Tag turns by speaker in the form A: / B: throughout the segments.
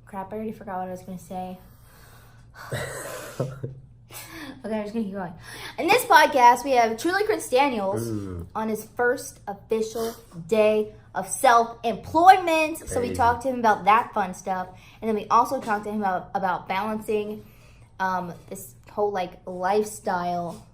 A: Crap, I already forgot what I was going to say. Okay, I'm just going to keep going. In this podcast, we have truly Chris Daniels on his first official day of self-employment. So we talked to him about that fun stuff. And then we also talked to him about balancing this whole like lifestyle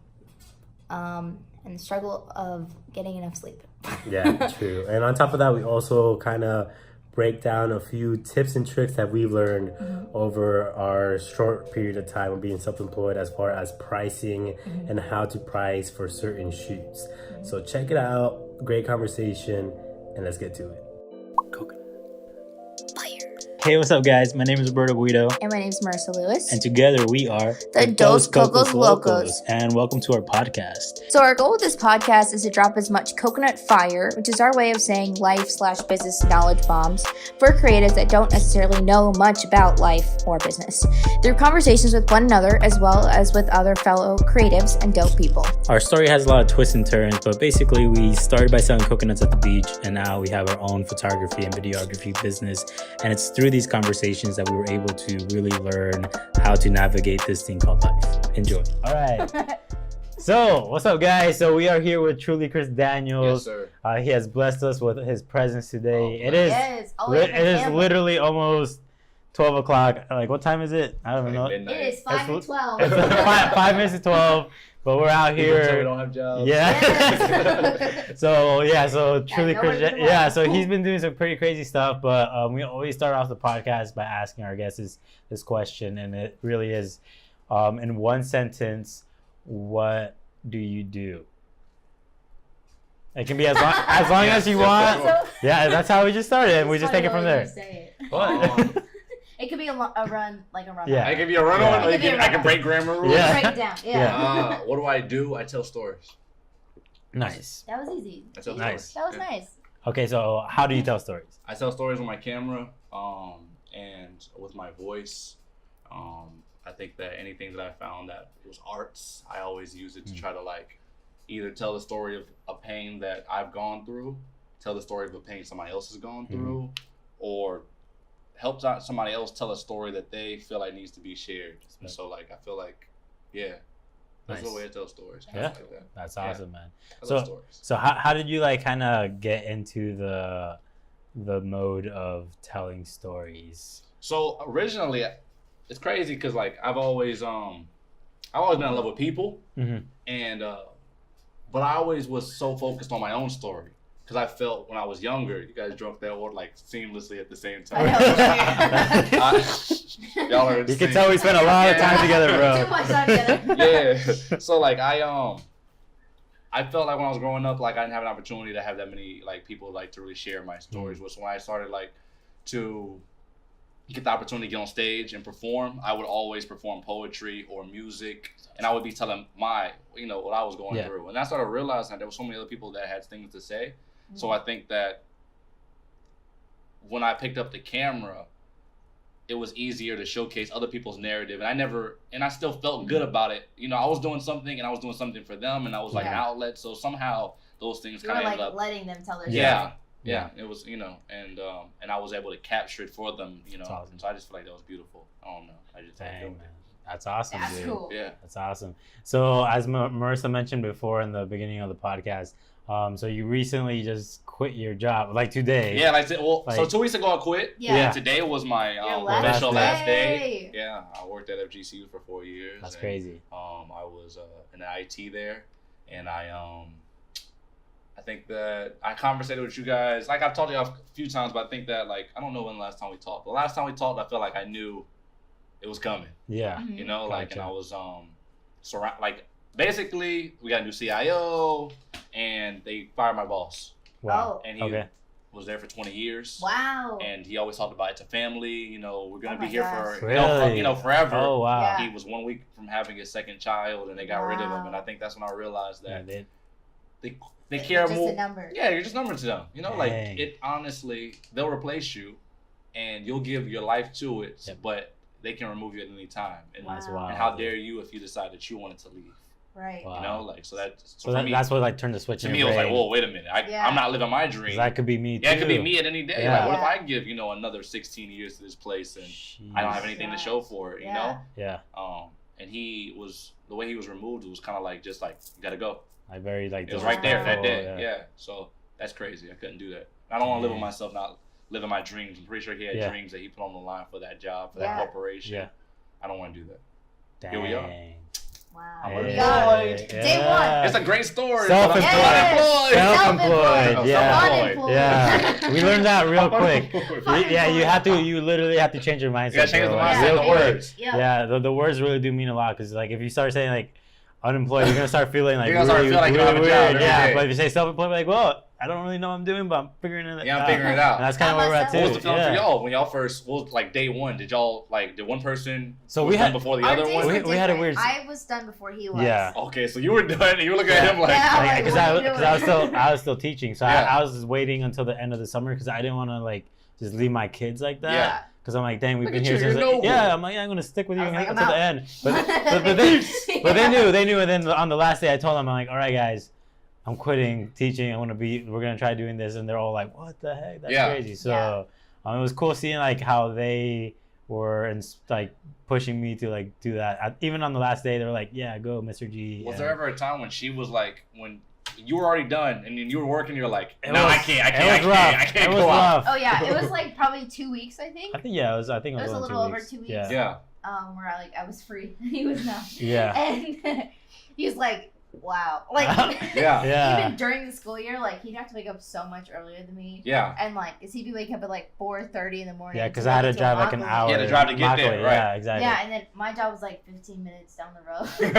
A: and the struggle of getting enough sleep.
B: Yeah, true. And on top of that, we also kind of break down a few tips and tricks that we've learned over our short period of time of being self-employed as far as pricing and how to price for certain shoots. So check it out. Great conversation, and let's get to it.
C: Hey, what's up, guys? My name is Roberto Guido.
A: And my name is Marissa Lewis.
C: And together we are
A: the Dos Cocos Locos.
C: And welcome to our podcast.
A: So our goal with this podcast is to drop as much coconut fire, which is our way of saying life/business knowledge bombs, for creatives that don't necessarily know much about life or business, through conversations with one another as well as with other fellow creatives and dope people.
C: Our story has a lot of twists and turns, but basically we started by selling coconuts at the beach, and now we have our own photography and videography business. And it's through these conversations that we were able to really learn how to navigate this thing called life. Enjoy. All right. So, what's up, guys? So we are here with truly Chris Daniels.
D: Yes, sir.
C: He has blessed us with his presence today.
D: Oh,
C: it is.
A: Yes,
C: It is literally almost 12 o'clock. Like, what time is it? I don't know.
D: Midnight.
A: It is 5 to 12.
C: It's 5 minutes to 12, but we're out
D: People tell we
C: here.
D: don't have jobs.
C: Yeah. So truly
A: no
C: Chris.
A: one's gonna
C: Yeah,
A: lie.
C: so he's been doing some pretty crazy stuff, but we always start off the podcast by asking our guests this question, and it really is, in one sentence, what do you do? It can be as long as you want. Yeah, that's how we just started, and we just take it from there. What?
A: It could be a run, like a run.
C: Yeah.
D: I can be a runner.
C: Yeah.
D: I can break grammar rules.
C: Yeah.
A: Break it down. Yeah.
D: What do? I tell stories.
C: Nice.
A: That was easy.
D: I tell
C: Nice.
D: stories.
A: That was nice.
C: Okay, so how do you tell stories?
D: I tell stories with my camera, and with my voice. I think that anything that I found that was arts, I always use it to try to like either tell the story of a pain that I've gone through, tell the story of a pain somebody else has gone through, or help somebody else tell a story that they feel like needs to be shared. And so like I feel like, that's the way I tell stories.
C: Yeah.
D: Like that.
C: That's awesome, man.
D: I love stories.
C: So how did you like kind of get into the mode of telling stories?
D: So originally, it's crazy because like I've always been in love with people, and but I always was so focused on my own story because I felt when I was younger, you guys drunk that word like seamlessly at the same time. Y'all are insane.
C: You can tell we spent a lot of time together,
A: Too
C: bro.
A: much time together.
D: Yeah. So like I felt like when I was growing up, like I didn't have an opportunity to have that many like people like to really share my stories. So when I started like to get the opportunity to get on stage and perform, I would always perform poetry or music, and I would be telling what I was going through. And I started realizing that there were so many other people that had things to say. So I think that when I picked up the camera, it was easier to showcase other people's narrative, and I still felt good about it. I was doing something, and I was doing something for them, and I was like an outlet. So somehow those things kind of
A: like
D: ended up
A: letting them tell their
D: Yeah,
A: story.
D: it was, and I was able to capture it for them,
C: awesome.
D: And so I just feel like that was beautiful. I don't know. I just
C: Dang, man. That's awesome,
A: That's
C: dude.
A: cool.
D: Yeah.
C: That's awesome. So as Marissa mentioned before in the beginning of the podcast, so you recently just quit your job, like today.
D: Yeah, so 2 weeks ago I quit.
A: Yeah.
D: And today was my official last day. Yeah, I worked at FGCU for 4 years.
C: That's crazy.
D: I was in the IT there, and I think that I conversated with you guys. Like I've talked to you a few times, but I think that like I don't know when the last time we talked. The last time we talked, I felt like I knew it was coming.
C: Yeah.
A: Mhm.
D: Like,
C: Gotcha.
D: and I was basically we got a new CIO, and they fired my boss,
C: Wow.
D: and he
C: Okay.
D: was there for 20 years.
A: Wow.
D: And he always talked about it's a family. We're gonna
A: Oh
D: be
A: my
D: here
A: gosh.
D: for
C: Really?
D: forever.
C: Oh wow.
A: Yeah.
D: He was 1 week from having his second child, and they got rid of him.
A: Wow.
D: And I think that's when I realized
C: Yeah,
D: that
C: they-
D: they care
A: just
D: more.
A: a number.
D: Yeah, you're just numbers to them. Like
C: Dang.
D: it. Honestly, they'll replace you, and you'll give your life to it.
C: Yep.
D: But they can remove you at any time. And,
A: Wow.
C: That's wild.
D: and how dare you if you decide that you wanted to leave?
A: Right.
C: Wow.
D: You know, like so
C: that's what like turned the switch.
D: To
C: in
D: me,
C: your
D: it was like,
C: brain.
D: whoa, wait a minute, I'm not living my dream.
C: That could be me.
D: Yeah,
C: too.
D: it could be me at any day.
C: Yeah.
D: Like, what if
A: Yeah.
D: I give another 16 years to this place and I don't have anything to show for it? You know.
C: Yeah.
D: And the way he was removed, it was kind of like just like you gotta go.
C: I very like.
D: It was right there that day.
C: Yeah.
D: Yeah. So that's crazy. I couldn't do that. I don't want to live with myself, not living my dreams. I'm pretty sure he had dreams that he put on the line for that job, for that corporation.
C: Yeah.
D: I don't want to do that.
C: Dang.
D: Here we are.
A: Wow.
D: I'm
A: Hey.
D: unemployed.
A: Day one.
D: It's a great story.
C: Self-employed.
A: Self-employed.
C: Yeah. Yeah. We learned that real quick.
A: Unemployed.
C: Yeah, you literally have to change your mindset.
D: You gotta change the
C: bro.
D: mindset, the words.
C: Yeah, the words really do mean a lot because like if you start saying like unemployed, you're gonna start feeling like
D: You're gonna start
C: really,
D: feeling like you don't have a
C: really
D: job
C: weird.
D: every
C: Yeah,
D: day.
C: but if you say self-employed, like, well, I don't really know what I'm doing, but I'm figuring it out.
D: Yeah, I'm figuring it out.
C: And that's kind of where we're at too.
D: What was the feeling for y'all when y'all first? What was like day one? Did one person?
C: So
D: was
C: we had
D: done before the
A: Our
D: other
A: days
D: one.
A: were
C: We had a
A: different.
C: weird-
A: I was done before he was.
C: Yeah.
D: Okay, so you were done. You were looking at him like,
A: Yeah.
C: Like,
A: Like,
C: because
A: what are you
C: I was
A: doing?
C: I was still teaching, so
D: Yeah.
C: I was just waiting until the end of the summer because I didn't want to like just leave my kids like that.
D: Yeah.
C: Because I'm like, dang, we've
D: Look
C: been
D: at
C: here
D: you,
C: since.
D: you're noble.
C: Yeah, I'm like, yeah, I'm gonna stick with you
A: I was like,
C: until
A: I'm
C: the
A: out.
C: end. But they knew, and then on the last day, I told them, I'm like, all right, guys, I'm quitting teaching. We're gonna try doing this, and they're all like, what the heck? That's crazy. So it was cool seeing like how they were like pushing me to like do that. Even on the last day, they were like, yeah, go, Mr. G.
D: Was there ever a time when she was like, when you were already done and then you were working, you're like,
C: It
D: no,
C: was-
D: I can't
C: It was
D: go out.
C: rough.
A: Oh yeah, it was like probably 2 weeks, I think.
C: I think it was
A: It was a little over 2 weeks.
C: Yeah.
D: Yeah.
A: Where I was free, he was not.
C: Yeah.
A: And he was like, wow, like
D: Yeah.
C: Yeah.
A: even during the school year, like he'd have to wake up so much earlier than me.
D: Yeah.
A: And like, cause he'd be waking up at like 4:30 in the morning.
C: Yeah, because I had to drive like an hour.
D: Yeah, to drive to get there,
C: Immaculate.
D: right.
C: Yeah, exactly.
A: Yeah, and then my job was like 15 minutes down the road,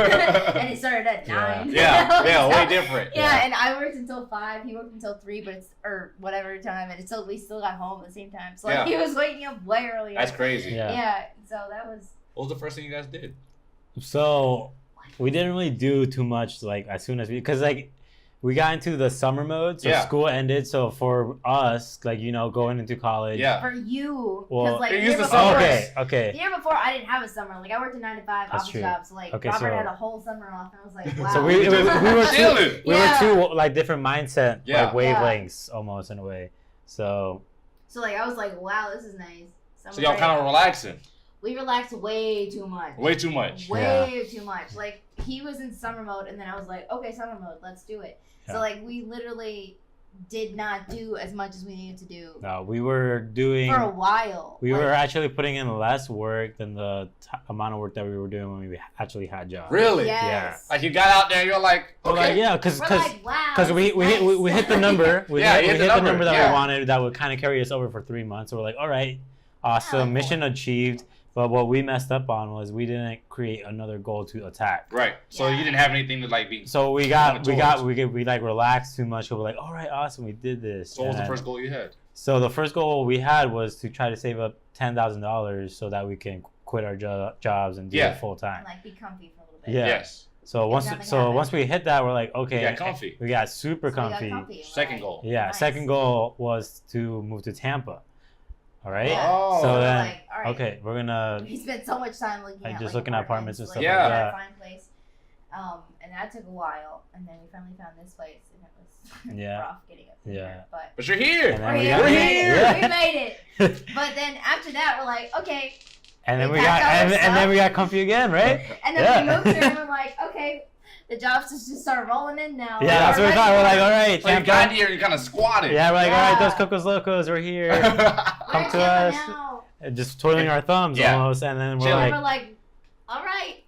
A: and it started at 9.
D: Yeah,
A: So-
D: way different.
A: Yeah, and I worked until 5. He worked until 3, but or whatever time, and we still got home at the same time. So like he was waking up way earlier.
D: That's crazy.
C: Yeah.
A: Yeah, so that was.
D: What was the first thing you guys did?
C: So we didn't really do too much like as soon as because like we got into the summer mode, so school ended. So for us, like going into college.
D: Yeah.
A: For you,
C: Well,
A: because like
D: you're
A: the
D: used
A: year
D: to
A: before,
D: summer.
C: Okay.
A: the year before I didn't have a summer. Like I worked a 9 to 5
C: That's
A: office
C: true.
A: job, so like
C: Okay,
A: Robert
C: so-
A: had a whole summer off, and I was like, wow.
C: So we were
D: Chilling.
C: we were two like different mindset
D: Yeah.
C: like wavelengths almost in a way. So
A: like I was like, wow, this is nice.
D: So
A: Summer
D: y'all
A: break.
D: kind of relaxing.
A: We relaxed way too much.
D: Way too much.
A: Way too much. Like he was in summer mode, and then I was like, okay, summer mode, let's do it.
C: Yeah.
A: So like we literally did not do as much as we needed to do
C: no, we were doing.
A: for a while.
C: We
A: Like,
C: were actually putting in less work than the amount of work that we were doing when we actually had jobs.
D: Really?
A: Yes.
D: Like you got out there, you're like,
C: Well,
D: okay.
C: like, yeah, because
A: We're like, wow.
C: we
A: nice.
C: hit the number. We
D: Yeah,
C: hit,
D: you
C: we
D: hit the
C: hit the number
D: number,
C: that
D: yeah.
C: we wanted that would kind of carry us over for 3 months. So we're like, all right, awesome,
A: like
C: mission achieved. But what we messed up on was we didn't create another goal to attack.
D: Right. So
A: Yeah.
D: you didn't have anything to like be.
C: So we like relaxed too much. We were like, all right, awesome, we did this.
D: So what was the
C: And
D: first goal you had?
C: So the first goal we had was to try to save up $10,000 so that we can quit our jobs and do it full time.
A: And like be comfy for a little bit.
C: Yeah.
D: Yes.
C: So
A: nothing happened.
C: once we hit that, we're like, okay,
D: You got comfy.
C: We got super
A: So we got
C: comfy.
A: comfy.
D: Second
A: Right.
D: goal.
C: Yeah.
A: Nice.
C: Second goal was to move to Tampa. All right.
A: Yeah.
D: Oh.
C: So
A: we're
C: then,
A: like, all right.
C: okay, we're gonna.
A: We spent so much time looking
C: Like,
A: at
C: just
A: like,
C: looking at apartments and
A: like,
C: stuff
D: like
A: trying
C: that.
A: to find a place. And that took a while, and then we finally found this place, and it was
C: Yeah.
A: rough getting up
C: Yeah.
A: here. But
D: But you're here.
C: And then
A: we're
C: we
A: here.
C: got-
A: We made it.
C: Yeah.
A: We made it. But then after that, we're like, okay.
C: And then
A: we
C: we got
A: packed all our
C: and then we
A: stuff.
C: got comfy again, right?
A: And then
C: Yeah.
A: we moved here, and we're like, okay, the jobs just start rolling in now.
C: Yeah, that's what we thought. We're like, all right,
D: So you
C: Tampa.
D: got here and you kind of squatted.
C: Yeah, we're like, all right,
A: Yeah.
C: those Cocos Locos, we're here.
A: We're
C: Come
A: in
C: to
A: Tampa
C: us.
A: now.
C: And just twirling our thumbs
D: Yeah.
C: almost, and then we're
D: Chilling.
A: And
C: like,
A: we're like, all right.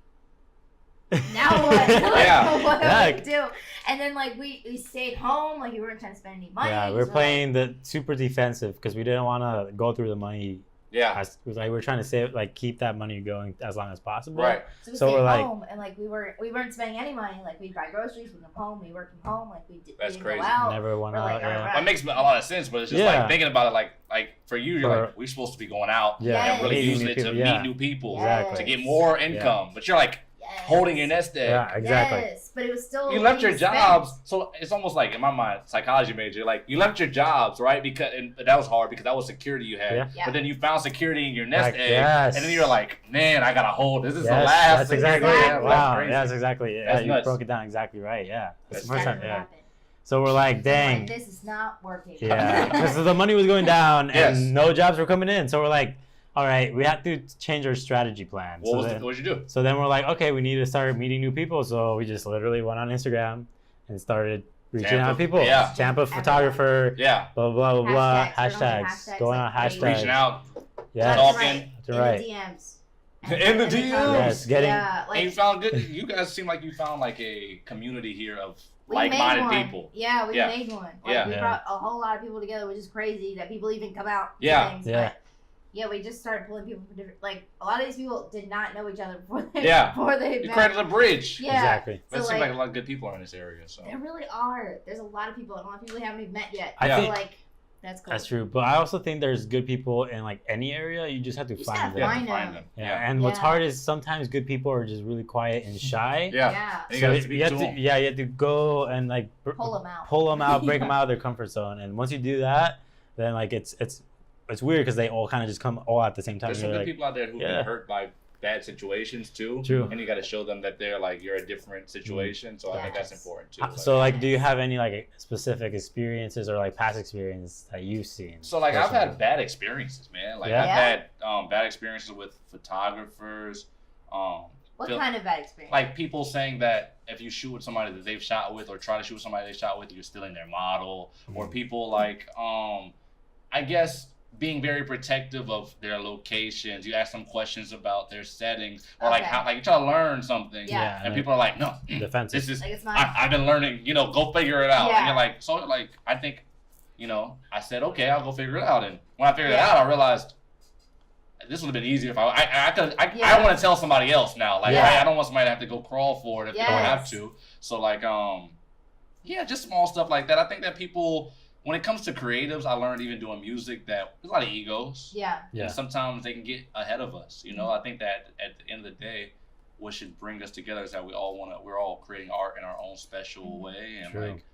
A: Now what?
D: Yeah.
A: What
C: Yeah.
A: do we do? And then like we stayed home, like we weren't trying to spend any money.
C: yeah,
A: so
C: we're
A: like,
C: playing the super defensive because we didn't want to go through the money.
D: Yeah.
C: It was like we're trying to save, like, keep that money going as long as possible.
D: Right.
A: So we
C: So
A: stayed
C: we're like-
A: home, and like we weren't spending any money. Like we'd buy groceries, we'd come home, we worked from home. Like we
D: That's
A: didn't
D: crazy.
A: go out.
C: Never went
A: We're
C: out.
A: like, all
C: Yeah.
A: right.
D: That makes a lot of sense, but it's just
C: Yeah.
D: like thinking about it, like for you, you're
C: For-
D: like, we're supposed to be going out
C: Yeah.
D: and really
A: Yes.
D: using
C: Meeting
D: it to
C: people, yeah.
D: meet new people
C: Exactly.
D: to get more income. But you're like, holding your nest egg.
C: Yeah, exactly.
A: Yes, but it was still.
D: You left your
A: being spent.
D: jobs, so it's almost like in my mind, psychology major. Like you left your jobs, right? Because and that was hard because that was security you had.
C: Yeah.
A: Yeah.
D: But then you found security in your nest egg,
C: yes.
D: and then you're like, man, I gotta hold. This is the
C: Yes,
D: last.
C: that's
D: thing.
C: exactly
A: Exactly.
C: it.
D: Wow,
C: Wow,
D: crazy.
C: that's exactly it. Yeah,
D: That's
C: you
D: nuts.
C: broke it down exactly right. Yeah, that's the first time.
A: That's what
C: Yeah.
A: happened.
C: So we're like,
A: I'm
C: dang.
A: like, this is not working.
C: Yeah, because the money was going down and
D: Yes.
C: no jobs were coming in. So we're like, all right, we have to change our strategy plan.
D: What'd you do?
C: So then we're like, okay, we need to start meeting new people. So we just literally went on Instagram and started reaching
D: Tampa,
C: out to people.
D: yeah.
C: Tampa photographer,
D: Yeah,
C: blah, blah, blah, blah.
A: Hashtags.
C: Hashtags. Going on
A: Like,
C: hashtags.
D: reaching out,
C: Yeah.
D: talking.
C: That's right.
A: In the DMs.
D: In the
A: And
D: DMs.
A: comments.
C: Yes, getting-
A: Yeah,
D: and you
A: like
D: found good. You guys seem like you found like a community here of
A: we made
D: like-minded
A: one.
D: people.
A: Yeah, we
D: Yeah.
A: made one. Like,
D: Yeah.
A: we
C: Yeah.
A: brought a whole lot of people together, which is crazy that people even come out. To
D: Yeah.
A: things,
C: Yeah.
A: But yeah, we just started pulling people from different. Like a lot of these people did not know each other before they.
D: Yeah.
A: Before they
D: You
A: met.
D: created a bridge.
A: Yeah.
C: Exactly.
D: That
A: So
D: seems like
A: like,
D: a lot of good people are in this area. So
A: there really are. There's a lot of people, and a lot of people we haven't even met yet.
C: I
A: so
C: think-
A: like, that's cool.
C: That's true. But I also think there's good people in like any area. You just have to
A: You just
C: find
A: gotta
C: them.
D: yeah,
A: find
D: to find
A: them.
D: them.
C: Yeah.
D: Yeah,
C: And what's
A: Yeah.
C: hard is sometimes good people are just really quiet and shy.
D: yeah.
A: Yeah.
D: And you
C: So
D: gotta
C: you
D: speak
C: have
D: to
C: to,
D: them.
C: yeah, you have to go and like
A: Pull them out.
C: pull them out, break them
A: Yeah.
C: out of their comfort zone. And once you do that, then like it's weird because they all kind of just come all at the same time.
D: There's
C: And
D: some
C: you're
D: good
C: like,
D: people out there who've
C: yeah.
D: been hurt by bad situations too.
C: True.
D: And you got to show them that they're like you're a different situation. So I think that's
A: Yes.
D: important too.
C: so like, do you have any like specific experiences or like past experience that you've seen?
D: So like I've
C: personally?
D: had bad experiences, man. Like
C: Yeah?
D: I've had bad experiences with photographers.
A: What
D: feel-
A: kind of bad experience?
D: Like people saying that if you shoot with somebody that they've shot with or try to shoot with somebody they shot with, you're stealing their model. Or
C: Mhm.
D: people like I guess being very protective of their locations. You ask them questions about their settings or like
A: Okay.
D: how like you try to learn something.
A: Yeah.
D: And people are like, no,
C: defensive.
D: this is
A: Like it's not.
D: I've been learning, go figure it out.
A: Yeah.
D: And you're like, so like I think, I said, okay, I'll go figure it out. And when I figured it
A: Yeah.
D: out, I realized this would have been easier if I
A: Yeah.
D: want to tell somebody else now. Like,
A: Yeah.
D: hey, I don't want somebody to have to go crawl for it if they don't have
A: Yes.
D: to. So like, yeah, just small stuff like that. I think that people, when it comes to creatives, I learned even doing music that there's a lot of egos.
A: Yeah.
C: Yeah.
D: And sometimes they can get ahead of us. I think that at the end of the day, what should bring us together is that we're all creating art in our own special way. And
C: True.
D: like,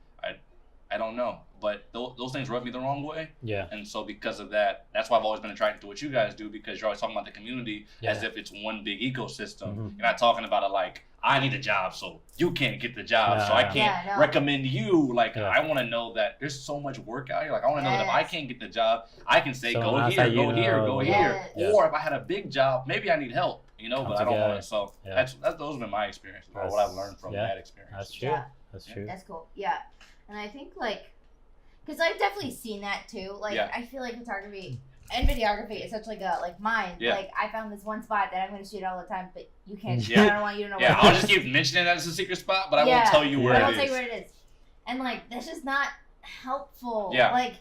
D: I don't know, but those things rub me the wrong way.
C: Yeah.
D: And so because of that, that's why I've always been attracted to what you guys do, because you're always talking about the community as
C: Yeah.
D: if it's one big ecosystem.
C: Mhm.
D: You're not talking about it like, I need a job, so you can't get the job, so I
C: Yeah.
D: can't
A: Yeah, no.
D: recommend you. Like,
C: Yeah.
D: I want to know that there's so much work out here. Like, I want to know that if I
A: Yes.
D: can't get the job, I can say,
C: Someone
D: go
C: else
D: here,
C: that
D: go
C: you
D: here,
C: know.
D: go
A: Yes.
D: here.
C: Yeah.
D: Or if I had a big job, maybe I need help, but I don't want
C: together.
D: to. So
C: Yeah.
D: that's those have been my experiences, or what I've learned from
C: Yeah.
D: that experience.
C: That's true.
A: Yeah.
C: That's
D: Yeah.
C: true.
A: That's cool. Yeah. And I think because I've definitely seen that too. Like
D: Yeah.
A: I feel like photography and videography is such like mine.
D: Yeah.
A: Like I found this one spot that I'm going to shoot all the time, but you can't.
C: Yeah.
A: I don't want you to know.
D: Yeah,
A: what
D: I'll
A: it
D: just
A: is.
D: keep mentioning that it's a secret spot, but I
A: Yeah.
D: won't tell you
C: Yeah.
D: where
A: I
D: it
A: won't
D: is.
A: tell you where it is. And that's just not helpful.
D: Yeah.
A: Like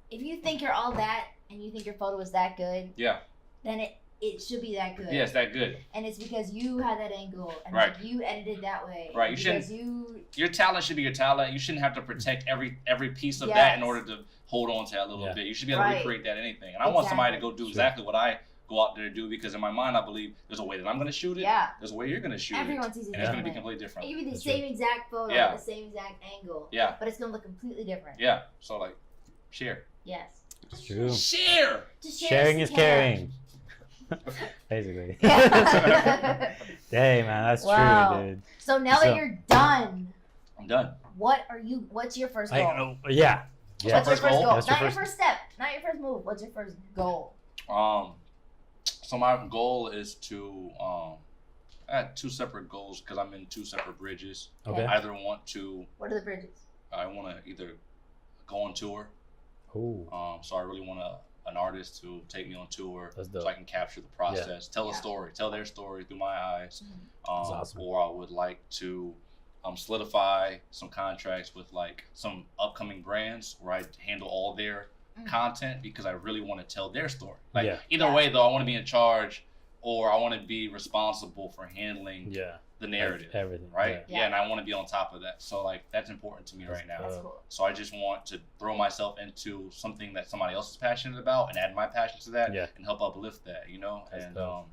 A: if you think you're all that and you think your photo is that good,
D: Yeah,
A: then it should be that good.
D: yeah, it's that good.
A: And it's because you had that angle and
D: Right.
A: like, you edited that way.
D: Right, you
A: Because you
D: Your talent should be your talent. You shouldn't have to protect every piece of that in
A: Yes.
D: order to hold on to that little
C: Yeah.
D: bit. You should be able to
A: Right.
D: recreate that anything. And I want somebody to go do
C: Sure.
D: exactly what I go out there to do, because in my mind I believe there's a way that I'm going to shoot it.
A: Yeah.
D: There's a way you're going to shoot
A: Everyone
D: it.
A: sees it
D: And it's going to be
A: differently.
D: completely
A: It
D: different.
A: could be the
C: That's
A: same exact photo,
D: Yeah.
A: the same exact angle,
D: Yeah,
A: but it's gonna look completely different.
D: yeah. So like, share.
A: Yes.
C: It's true.
D: Share!
A: Just share
C: Sharing
A: this
C: is
A: to
C: caring. Basically.
A: Yeah.
C: Dang, man, that's
A: Wow.
C: true, dude.
A: So now
C: So-
A: that you're done,
D: I'm done.
A: what's your first goal?
C: Yeah. Yeah.
A: What's your
D: First
A: first
D: goal?
A: goal?
C: That's
A: Not
C: your
A: your first step. Not your first move. What's your first goal?
D: So my goal is to I had two separate goals because I'm in two separate bridges.
C: Okay.
D: I either want to
A: What are the bridges?
D: I want to either go on tour.
C: Ooh.
D: So I really want an artist to take me on tour,
C: That's
D: so
C: dope.
D: I can capture the process, tell a
A: Yeah.
D: story, tell their story through my eyes.
C: That's awesome.
D: Or I would like to solidify some contracts with like some upcoming brands where I handle all their content, because I really want to tell their story. Like
C: Yeah.
D: either
A: Yeah.
D: way though, I want to be in charge, or I want to be responsible for handling
C: Yeah.
D: the narrative.
C: Everything.
D: Right?
A: Yeah.
D: Yeah, and I want to be on top of that. So like that's important to me right now.
A: That's cool.
D: So I just want to throw myself into something that somebody else is passionate about and add my passion to that
C: Yeah.
D: and help uplift that,
C: That's
D: and
C: dope.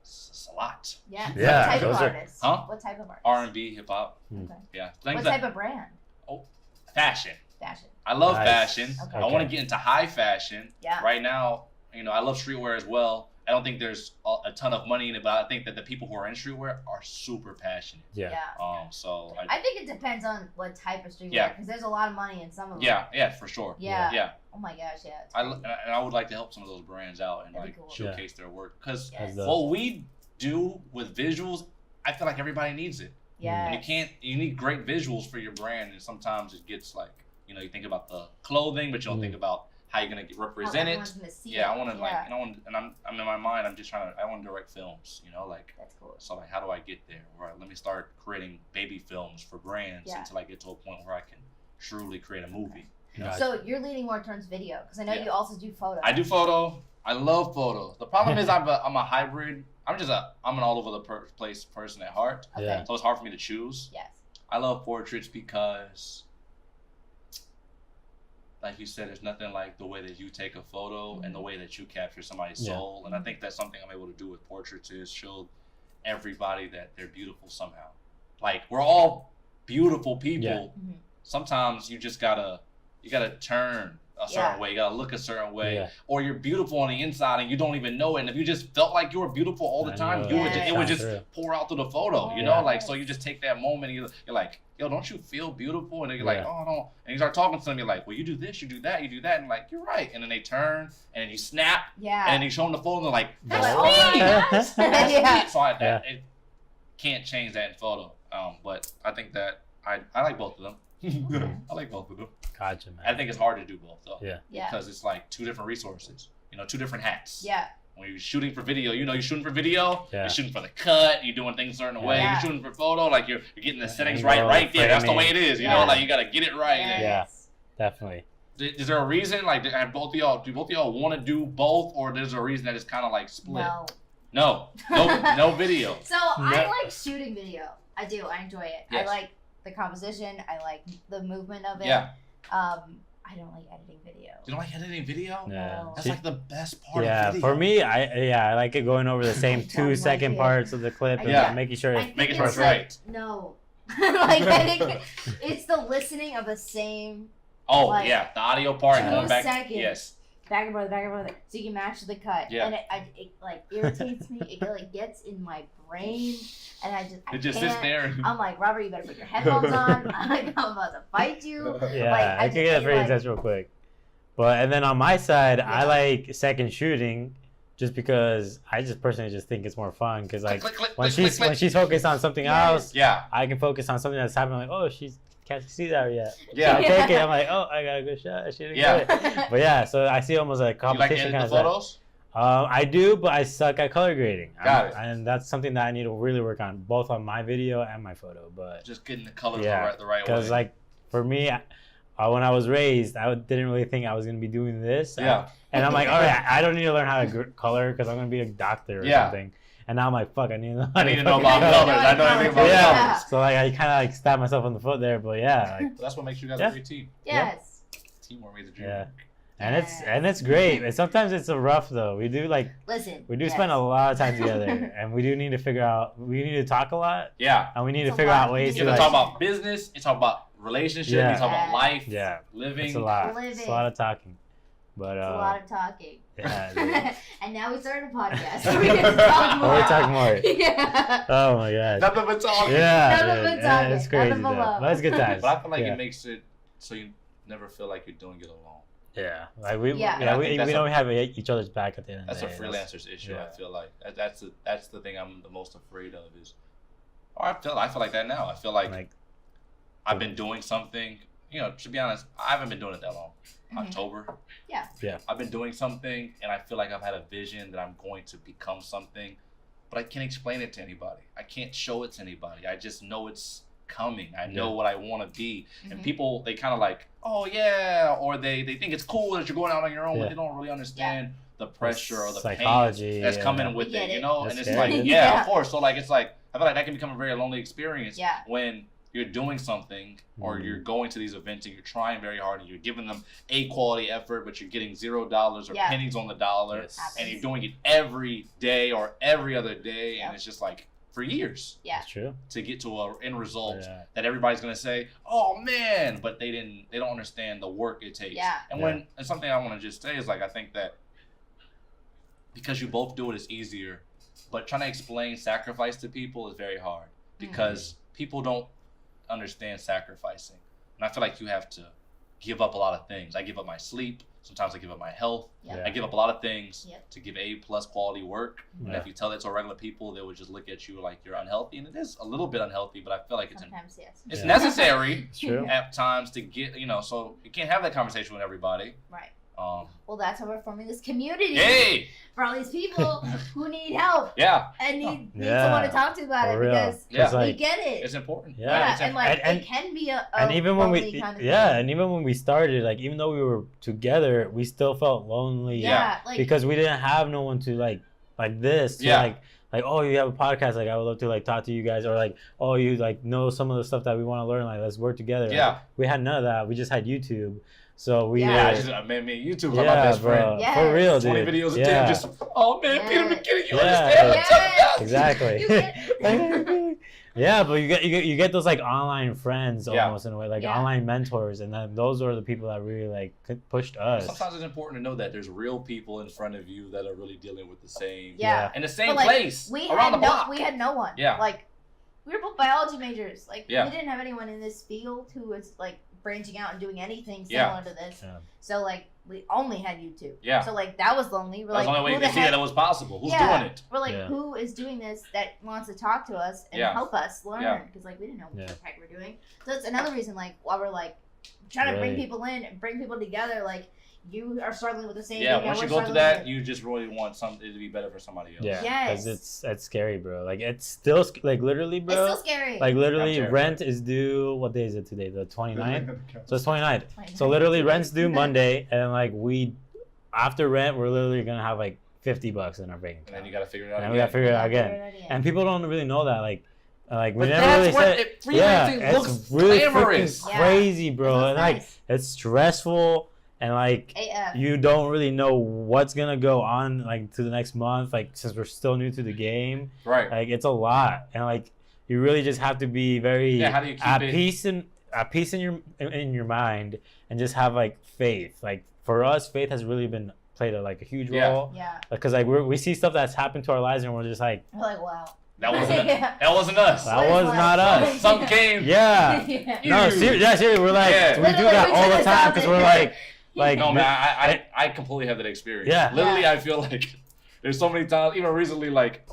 D: It's a lot.
A: Yeah.
C: Yeah,
A: What type of
C: those are-
A: artist?
D: Huh?
A: What type of artist?
D: R&B, hip hop.
A: Okay.
D: Yeah.
A: What
D: Things
A: type of brand?
D: fashion.
A: Fashion.
D: I love
C: Nice.
D: fashion.
A: Okay.
D: I want to get into high fashion.
A: Yeah.
D: Right now, I love streetwear as well. I don't think there's a ton of money in it, but I think that the people who are in streetwear are super passionate.
C: Yeah.
D: So
A: I think it depends on what type of streetwear.
D: Yeah.
A: Because there's a lot of money in some of them.
D: yeah, for sure.
A: Yeah.
D: Yeah.
A: Oh my gosh, yeah. It's
D: And
A: crazy.
D: I would like to help some of those brands out and
A: That'd
D: like
A: be cool.
D: showcase their work because
A: Yes.
C: As
D: what we do with visuals, I feel like everybody needs it.
A: Yeah.
D: And you need great visuals for your brand, and sometimes it gets like, you think about the clothing, but you don't think about how you're gonna represent it. Yeah, I want to I'm in my mind. I'm just I want to direct films.
A: That's cool.
D: So like, how do I get there? Right, let me start creating baby films for brands
A: Yeah.
D: until I get to a point where I can truly create a movie.
C: Gotcha.
A: So you're leaning more towards video because I know
D: Yeah.
A: you also do photos.
D: I do photo. I love photos. The problem is I'm a hybrid. I'm an all over the place person at heart.
A: Okay.
C: Yeah.
D: So it's hard for me to choose.
A: Yes.
D: I love portraits because, like you said, there's nothing like the way that you take a photo and the way that you capture somebody's
C: Yeah.
D: soul. And I think that's something I'm able to do with portraits is show everybody that they're beautiful somehow. Like, we're all beautiful people.
C: Yeah.
A: Mhm.
D: Sometimes you just gotta turn a certain
A: Yeah.
D: way. You gotta look a certain way.
C: Yeah.
D: Or you're beautiful on the inside and you don't even know it. And if you just felt like you were beautiful all the
C: I
D: time,
C: know.
A: Yeah.
D: it would just
C: True.
D: pour out through the photo,
A: Yeah.
D: Like, so you just take that moment and you're like, yo, don't you feel beautiful? And then you're like,
C: Yeah.
D: oh, no. And you start talking to them, you're like, well, you do this, you do that, you do that. And like, you're right. And then they turn and then you snap
A: Yeah.
D: and then you show them the photo and they're like,
A: They're
D: that's
A: like, oh my
D: me.
A: gosh.
D: That's
A: Yeah.
D: me. So
C: Yeah.
D: it can't change that in photo. But I think that I like both of them. I like both of them.
C: Gotcha, man.
D: I think it's hard to do both though.
C: Yeah.
A: Yeah.
D: Because it's like two different resources, two different hats.
A: Yeah.
D: When you're shooting for video, you're shooting for video,
C: Yeah.
D: you're shooting for the cut, you're doing things a certain way.
A: Yeah.
D: You're shooting for photo, like you're getting the settings
C: Angle,
D: right there. That's the
C: framing.
D: way it is,
A: Yeah.
D: like you gotta get it right.
A: Yes.
C: Yeah. Definitely.
D: Is there a reason, like, do both of y'all want to do both, or there's a reason that it's kind of like split?
A: No.
D: No video.
A: So I like shooting video. I do. I enjoy it.
D: Yes.
A: I like the composition. I like the movement of it.
D: Yeah.
A: I don't like editing video.
D: You don't like editing video?
C: Yeah.
A: No.
D: That's like the best part
C: Yeah,
D: of video.
C: for me, I like it going over the same
A: don't
C: 2
A: like
C: second
A: it.
C: parts of the clip and
D: Yeah.
C: making sure
A: I
C: it
A: think
D: Make it
A: it's
D: first
A: like,
D: right.
A: No. Like I think it's the listening of the same
D: Oh,
A: like,
D: yeah, the audio part
A: 2
D: going back.
A: seconds.
D: Yes.
A: back and forth, so you can match the cut.
D: Yeah.
A: And it like irritates me. It like gets in my brain, and I
D: It just sits
A: can't.
D: there.
A: I'm like, Robert, you better put your headphones on. I'm about to fight you.
C: Yeah,
A: Like, I
C: I can get
A: just
C: pretty
A: like-
C: intense real quick. But and then on my side, I
A: Yeah.
C: like second shooting, just because I just personally just think it's more fun. Because like
D: Click, click,
C: when
D: click,
C: she's
D: click,
C: when she's focused on something
A: Yes.
C: else,
D: Yeah,
C: I can focus on something that's happening. Like, oh, she's can't see that yet.
D: yeah.
C: I take it. I'm like, oh, I got a good shot. She didn't
D: Yeah.
C: get it. But yeah, so I see almost like
D: Do you like
C: competition
D: editing
C: kind
D: the
C: of.
D: photos?
C: I do, but I suck at color grading.
D: Got it.
C: And that's something that I need to really work on, both on my video and my photo. But
D: Just getting the colors
C: Yeah,
D: the right way.
C: because like for me, when I was raised, I didn't really think I was gonna be doing this.
D: Yeah.
C: And I'm like, all right, I don't need to learn how to color because I'm gonna be a doctor or
D: Yeah.
C: something. And now I'm like, fuck, I need to know.
D: I need to know
C: fucking
D: about
C: color.
D: colors. I know everything about
C: Yeah.
D: colors.
C: So like I kind of like stabbed myself on the foot there, but yeah, like,
D: That's what makes you guys
C: Yeah.
D: a great team.
A: Yes.
D: Teamwork made the dream.
C: yeah. And it's great. And sometimes it's a rough though. We do
A: Listen.
C: we do
A: yes.
C: spend a lot of time together, and we do need to figure out. We need to talk a lot,
D: Yeah.
C: and we need
A: It's
C: to
A: a
C: figure
A: lot.
C: out ways
D: You
C: to
D: have
C: like.
D: to talk about business. You talk about relationship.
C: Yeah.
D: You talk about life.
C: Yeah,
D: Living.
C: it's a lot.
A: Living.
C: It's a lot of talking, but
A: It's a lot of talking.
C: yeah.
A: And now we started a podcast. So we can talk more.
C: Or we talk more.
A: Yeah.
C: Oh my god.
D: Nothing but talking.
C: Yeah,
A: Nothing
C: dude.
A: but
C: Yeah,
A: talking.
C: it's crazy.
A: Nothing but
C: though.
A: love.
C: But it's good times.
D: But I feel like
C: yeah.
D: it makes it so you never feel like you're doing it alone.
C: Yeah, like we,
A: Yeah.
C: yeah,
D: I
C: we,
D: think
C: we
D: that's
C: don't have each other's back at the end of
D: That's
C: the
D: a
C: day.
D: freelancer's issue.
C: yeah.
D: I feel like that's the thing I'm the most afraid of is. Or I feel like that now. I feel like I've been doing something. To be honest, I haven't been doing it that long.
A: Mhm.
D: October.
A: Yeah.
C: Yeah.
D: I've been doing something, and I feel like I've had a vision that I'm going to become something, but I can't explain it to anybody. I can't show it to anybody. I just know it's coming. I know what I want to be, and
A: Mhm.
D: people they kind of like, oh yeah, or they think it's cool that you're going out on your own,
C: Yeah.
D: but they don't really understand the pressure or the
C: psychology
D: pain that's coming
C: and-
D: with
A: We get
D: it,
A: it.
D: And
C: That's
D: it's
C: scary.
D: like,
A: Yeah.
D: of course. So like, it's like I feel like that can become a very lonely experience
A: Yeah.
D: when you're doing something, or you're going to these events and you're trying very hard and you're giving them a quality effort, but you're getting $0 or pennies on the dollar, and you're doing it every day or every other day, and it's just like for years.
A: Yeah,
C: That's true.
D: To get to an end result that everybody's gonna say, "Oh man," but they don't understand the work it takes.
A: Yeah.
D: And something I want to just say is like I think that because you both do it, it's easier. But trying to explain sacrifice to people is very hard because people don't understand sacrificing. And I feel like you have to give up a lot of things. I give up my sleep. Sometimes I give up my health. I give up a lot of things to give A+ quality work. And if you tell that to regular people, they would just look at you like you're unhealthy. And it is a little bit unhealthy, but I feel like it's necessary at times to get, so you can't have that conversation with everybody.
A: Right.
D: Well,
A: that's how we're forming this community.
D: Hey!
A: For all these people who need help. And need someone to talk to about it because we get it.
D: It's important.
A: And it can be a
C: and even when we
A: kind of
C: and even when we started, like even though we were together, we still felt lonely. Because we didn't have no one to like this. To, like, oh, you have a podcast, like I would love to like talk to you guys, or like, oh, you like know some of the stuff that we want to learn, like let's work together. Like, we had none of that. We just had YouTube. So we
D: YouTube is my best friend.
C: For real,
D: 20
C: dude.
D: videos a day, just man, Peter McKinney, you understand?
C: Exactly. But you get those like online friends almost in a way, like online mentors, and then those are the people that really like pushed us.
D: Sometimes it's important to know that there's real people in front of you that are really dealing with the same in the same
A: like,
D: place around the block.
A: We had no one. Like we were both biology majors. Like we didn't have anyone in this field who was like branching out and doing anything similar to this. So like we only had YouTube. So like that was lonely. We're
D: that was
A: like,
D: the only way you could see that it was possible. Who's doing it?
A: We're like, who is doing this that wants to talk to us and help us learn? Because like we didn't know what the heck we're doing. So that's another reason like why we're like trying to bring people in and bring people together. Like you are struggling with the same thing.
D: Once you go through that, you just really want something to be better for somebody else.
C: Because it's scary, bro. Like it's still like literally, bro.
A: It's still scary.
C: Like literally, rent is due. What day is it today? The 29th. So it's 29th. So literally, rent's due Monday, and like after rent, we're literally gonna have like $50 in our bank account.
D: And then you gotta figure it out.
C: And we gotta figure it out again. And people don't really know that, like we
D: but
C: never really said.
D: Freelancing looks
C: it's really
D: glamorous.
C: Crazy, bro. And like it's stressful. And like you don't really know what's gonna go on like to the next month, like since we're still new to the game, like it's a lot, and like you really just have to be very at peace in your mind, and just have like faith. Like for us, faith has really been played a huge role. Because like we see stuff that's happened to our lives, and we're just like,
A: wow.
D: That wasn't that wasn't us.
C: That was not us.
D: Some came.
C: No, seriously, we're like we do that all the time because we're like
D: no, man, I completely have that experience. Literally, I feel like there's so many times, even recently, like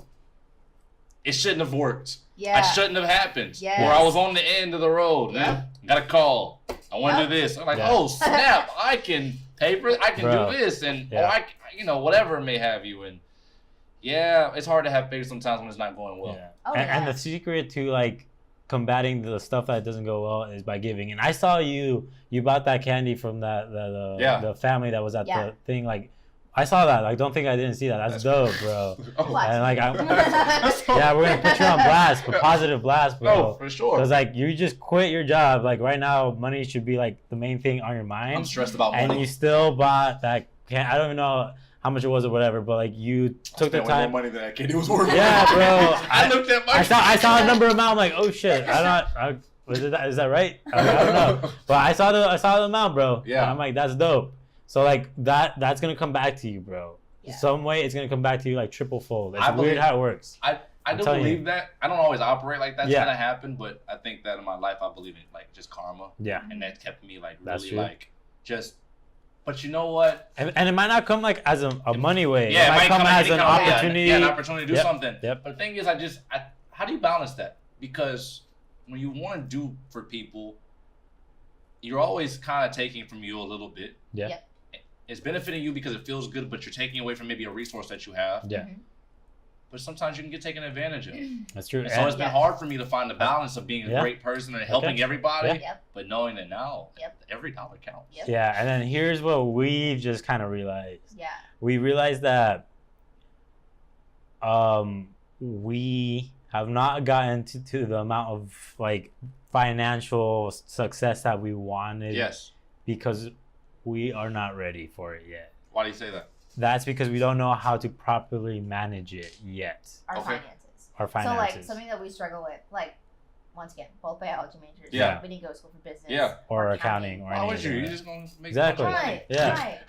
D: it shouldn't have worked. I shouldn't have happened. Or I was on the end of the road. Got a call. I want to do this. I'm like, oh snap! I can pay for it. I can do this, and whatever it may have you. And it's hard to have faith sometimes when it's not going well.
C: And the secret to like combating the stuff that doesn't go well is by giving. And I saw you bought that candy from the family that was at the thing. Like I saw that. Like don't think I didn't see that. That's dope, bro. And like we're gonna put you on blast, but positive blast, bro.
D: Oh, for sure.
C: Because like you just quit your job. Like right now, money should be like the main thing on your mind.
D: I'm stressed about money.
C: And you still bought that candy. I don't even know how much it was or whatever, but like you took the time.
D: More money than that candy was worth.
C: Yeah, bro.
D: I looked at my.
C: I saw a number amount. I'm like, oh shit. Is that right? I don't know. But I saw the amount, bro.
D: Yeah.
C: And I'm like, that's dope. So like that's gonna come back to you, bro. Some way it's gonna come back to you like triple fold. It's weird how it works.
D: I do believe that. I don't always operate like that's gonna happen, but I think that in my life I believe in like just karma. And that kept me like really like just. But you know what?
C: And it might not come like as a money way.
D: Yeah,
C: it might come as an opportunity.
D: An opportunity to do something.
C: Yep.
D: But the thing is, how do you balance that? Because when you want to do for people, you're always kind of taking from you a little bit. It's benefiting you because it feels good, but you're taking away from maybe a resource that you have. But sometimes you can get taken advantage of.
C: That's true.
D: And so it's been hard for me to find the balance of being a great person and helping everybody, but knowing that now every dollar counts.
C: Yeah, and then here's what we've just kind of realized. We realized that we have not gotten to the amount of like financial success that we wanted.
D: Yes.
C: Because we are not ready for it yet.
D: Why do you say that?
C: That's because we don't know how to properly manage it yet.
A: Our
D: Okay.
A: finances.
C: Our
A: So
C: finances.
A: like something that we struggle with, like once again, both biology majors.
D: Yeah.
A: We didn't go to school for business.
D: Yeah.
C: or accounting or
D: Why would you?
C: anything.
D: You're just gonna make
C: Exactly.
D: a bunch of money.
A: Right.
C: Yeah.
A: Right.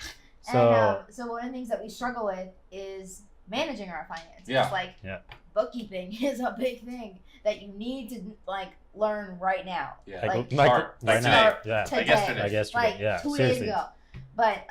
C: So
A: And so one of the things that we struggle with is managing our finances.
D: Yeah.
A: Like
C: Yeah.
A: bookkeeping is a big thing that you need to like learn right now.
D: Yeah.
A: Like,
D: Start
C: right
D: today.
C: now. Yeah.
A: Today.
D: Like yesterday.
C: Like yesterday.
A: Like
C: Yeah.
A: 2
C: Seriously.
A: days ago. But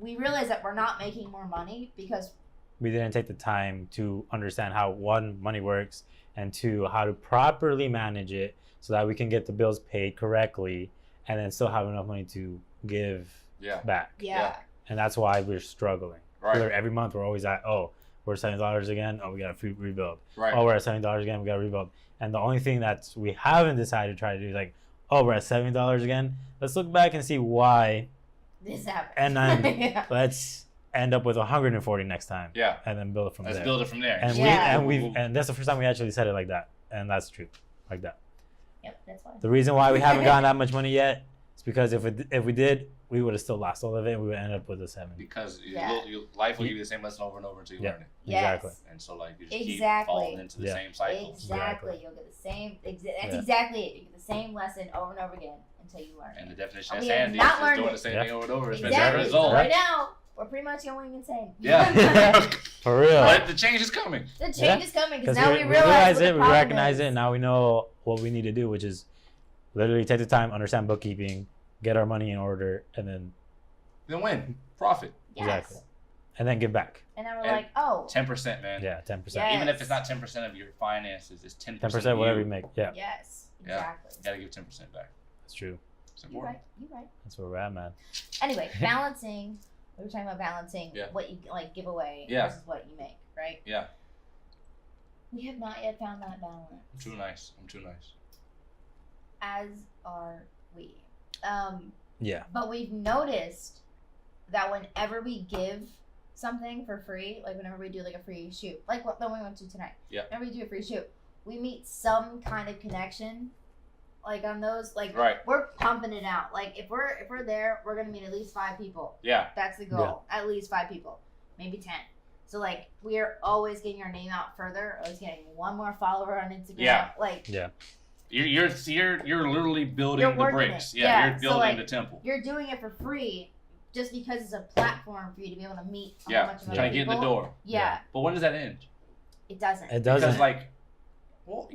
A: we realize that we're not making more money because
C: We didn't take the time to understand how one, money works, and two, how to properly manage it so that we can get the bills paid correctly and then still have enough money to give
D: Yeah.
C: back.
A: yeah.
C: And that's why we're struggling.
D: Right.
C: Every month we're always at, oh, we're $70 again. Oh, we got to rebuild.
D: Right.
C: Oh, we're at $70 again. We got to rebuild. And the only thing that we haven't decided to try to do is like, oh, we're at $70 again. Let's look back and see why.
A: This happened.
C: And then
A: yeah.
C: let's end up with 140 next time.
D: Yeah.
C: And then build it from
D: Let's
C: there.
D: build it from there.
C: And
A: Yeah.
C: and that's the first time we actually said it like that. And that's true. Like that.
A: Yep, that's why.
C: The reason why we haven't gotten that much money yet is because if we did, we would have still lost all of it and we would end up with a 70.
D: Because
A: Yeah.
D: life will give you the same lesson over and over until you
C: Yeah.
D: learn it.
A: Yes.
C: Exactly.
D: And so like you just keep
A: Exactly.
D: falling into the
C: Yeah.
D: same cycles.
A: Exactly. You'll get the same. That's
C: Yeah.
A: exactly it. You get the same lesson over and over again until you learn
D: And the
A: it.
D: definition
A: And
D: of
A: we have
D: sanity
A: not
D: is
A: learned
D: doing
A: it.
D: the same
C: Yeah.
D: thing over and over. It's been
A: Exactly.
D: the
A: So
D: result.
A: right now, we're pretty much going insane.
D: Yeah.
C: For real.
D: But the change is coming.
A: The change
C: Yeah.
A: is coming
C: Because
A: because now
C: we
A: we
C: realize
A: what
C: it,
A: the
C: we
A: problem
C: recognize
A: is.
C: it, and now we know what we need to do, which is literally take the time, understand bookkeeping, get our money in order, and then
D: Then win. Profit.
A: Yes.
C: Exactly. and then give back.
A: And then we're
D: And
A: like, oh,
D: 10%, man.
C: Yeah, 10%.
A: Yeah.
D: Even if it's not 10% of your finances, it's 10%.
C: 10%
D: of
C: whatever
D: you.
C: you make. Yeah,
A: yes,
D: Yeah.
A: exactly.
D: You gotta give 10% back.
C: that's true.
D: It's
A: You're
D: important.
A: right. You're right.
C: That's where we're at, man.
A: Anyway, balancing. We were talking about balancing
D: Yeah.
A: what you like give away
D: Yeah.
A: versus what you make, right?
D: Yeah.
A: We have not yet found that balance.
D: I'm too nice. I'm too nice.
A: As are we.
C: Yeah.
A: But we've noticed that whenever we give something for free, like whenever we do like a free shoot, like what the one we went to tonight.
D: Yeah.
A: Whenever we do a free shoot, we meet some kind of connection. Like on those, like
D: Right.
A: we're pumping it out. Like if we're there, we're gonna meet at least 5 people.
D: Yeah.
A: That's the goal. At least 5 people, maybe 10. So like we are always getting our name out further. Always getting one more follower on Instagram.
D: Yeah.
A: Like
C: Yeah.
D: You're literally building
A: You're
D: the
A: working
D: bricks.
A: it.
D: Yeah.
A: Yeah,
D: You're
A: so,
D: building
A: like,
D: the temple.
A: you're doing it for free, just because it's a platform for you to be able to meet a
D: Yeah.
A: bunch of other
D: Trying to get in the
A: people.
D: door.
A: Yeah,
D: But when does that end?
A: it doesn't.
C: It doesn't.
D: Because like, well,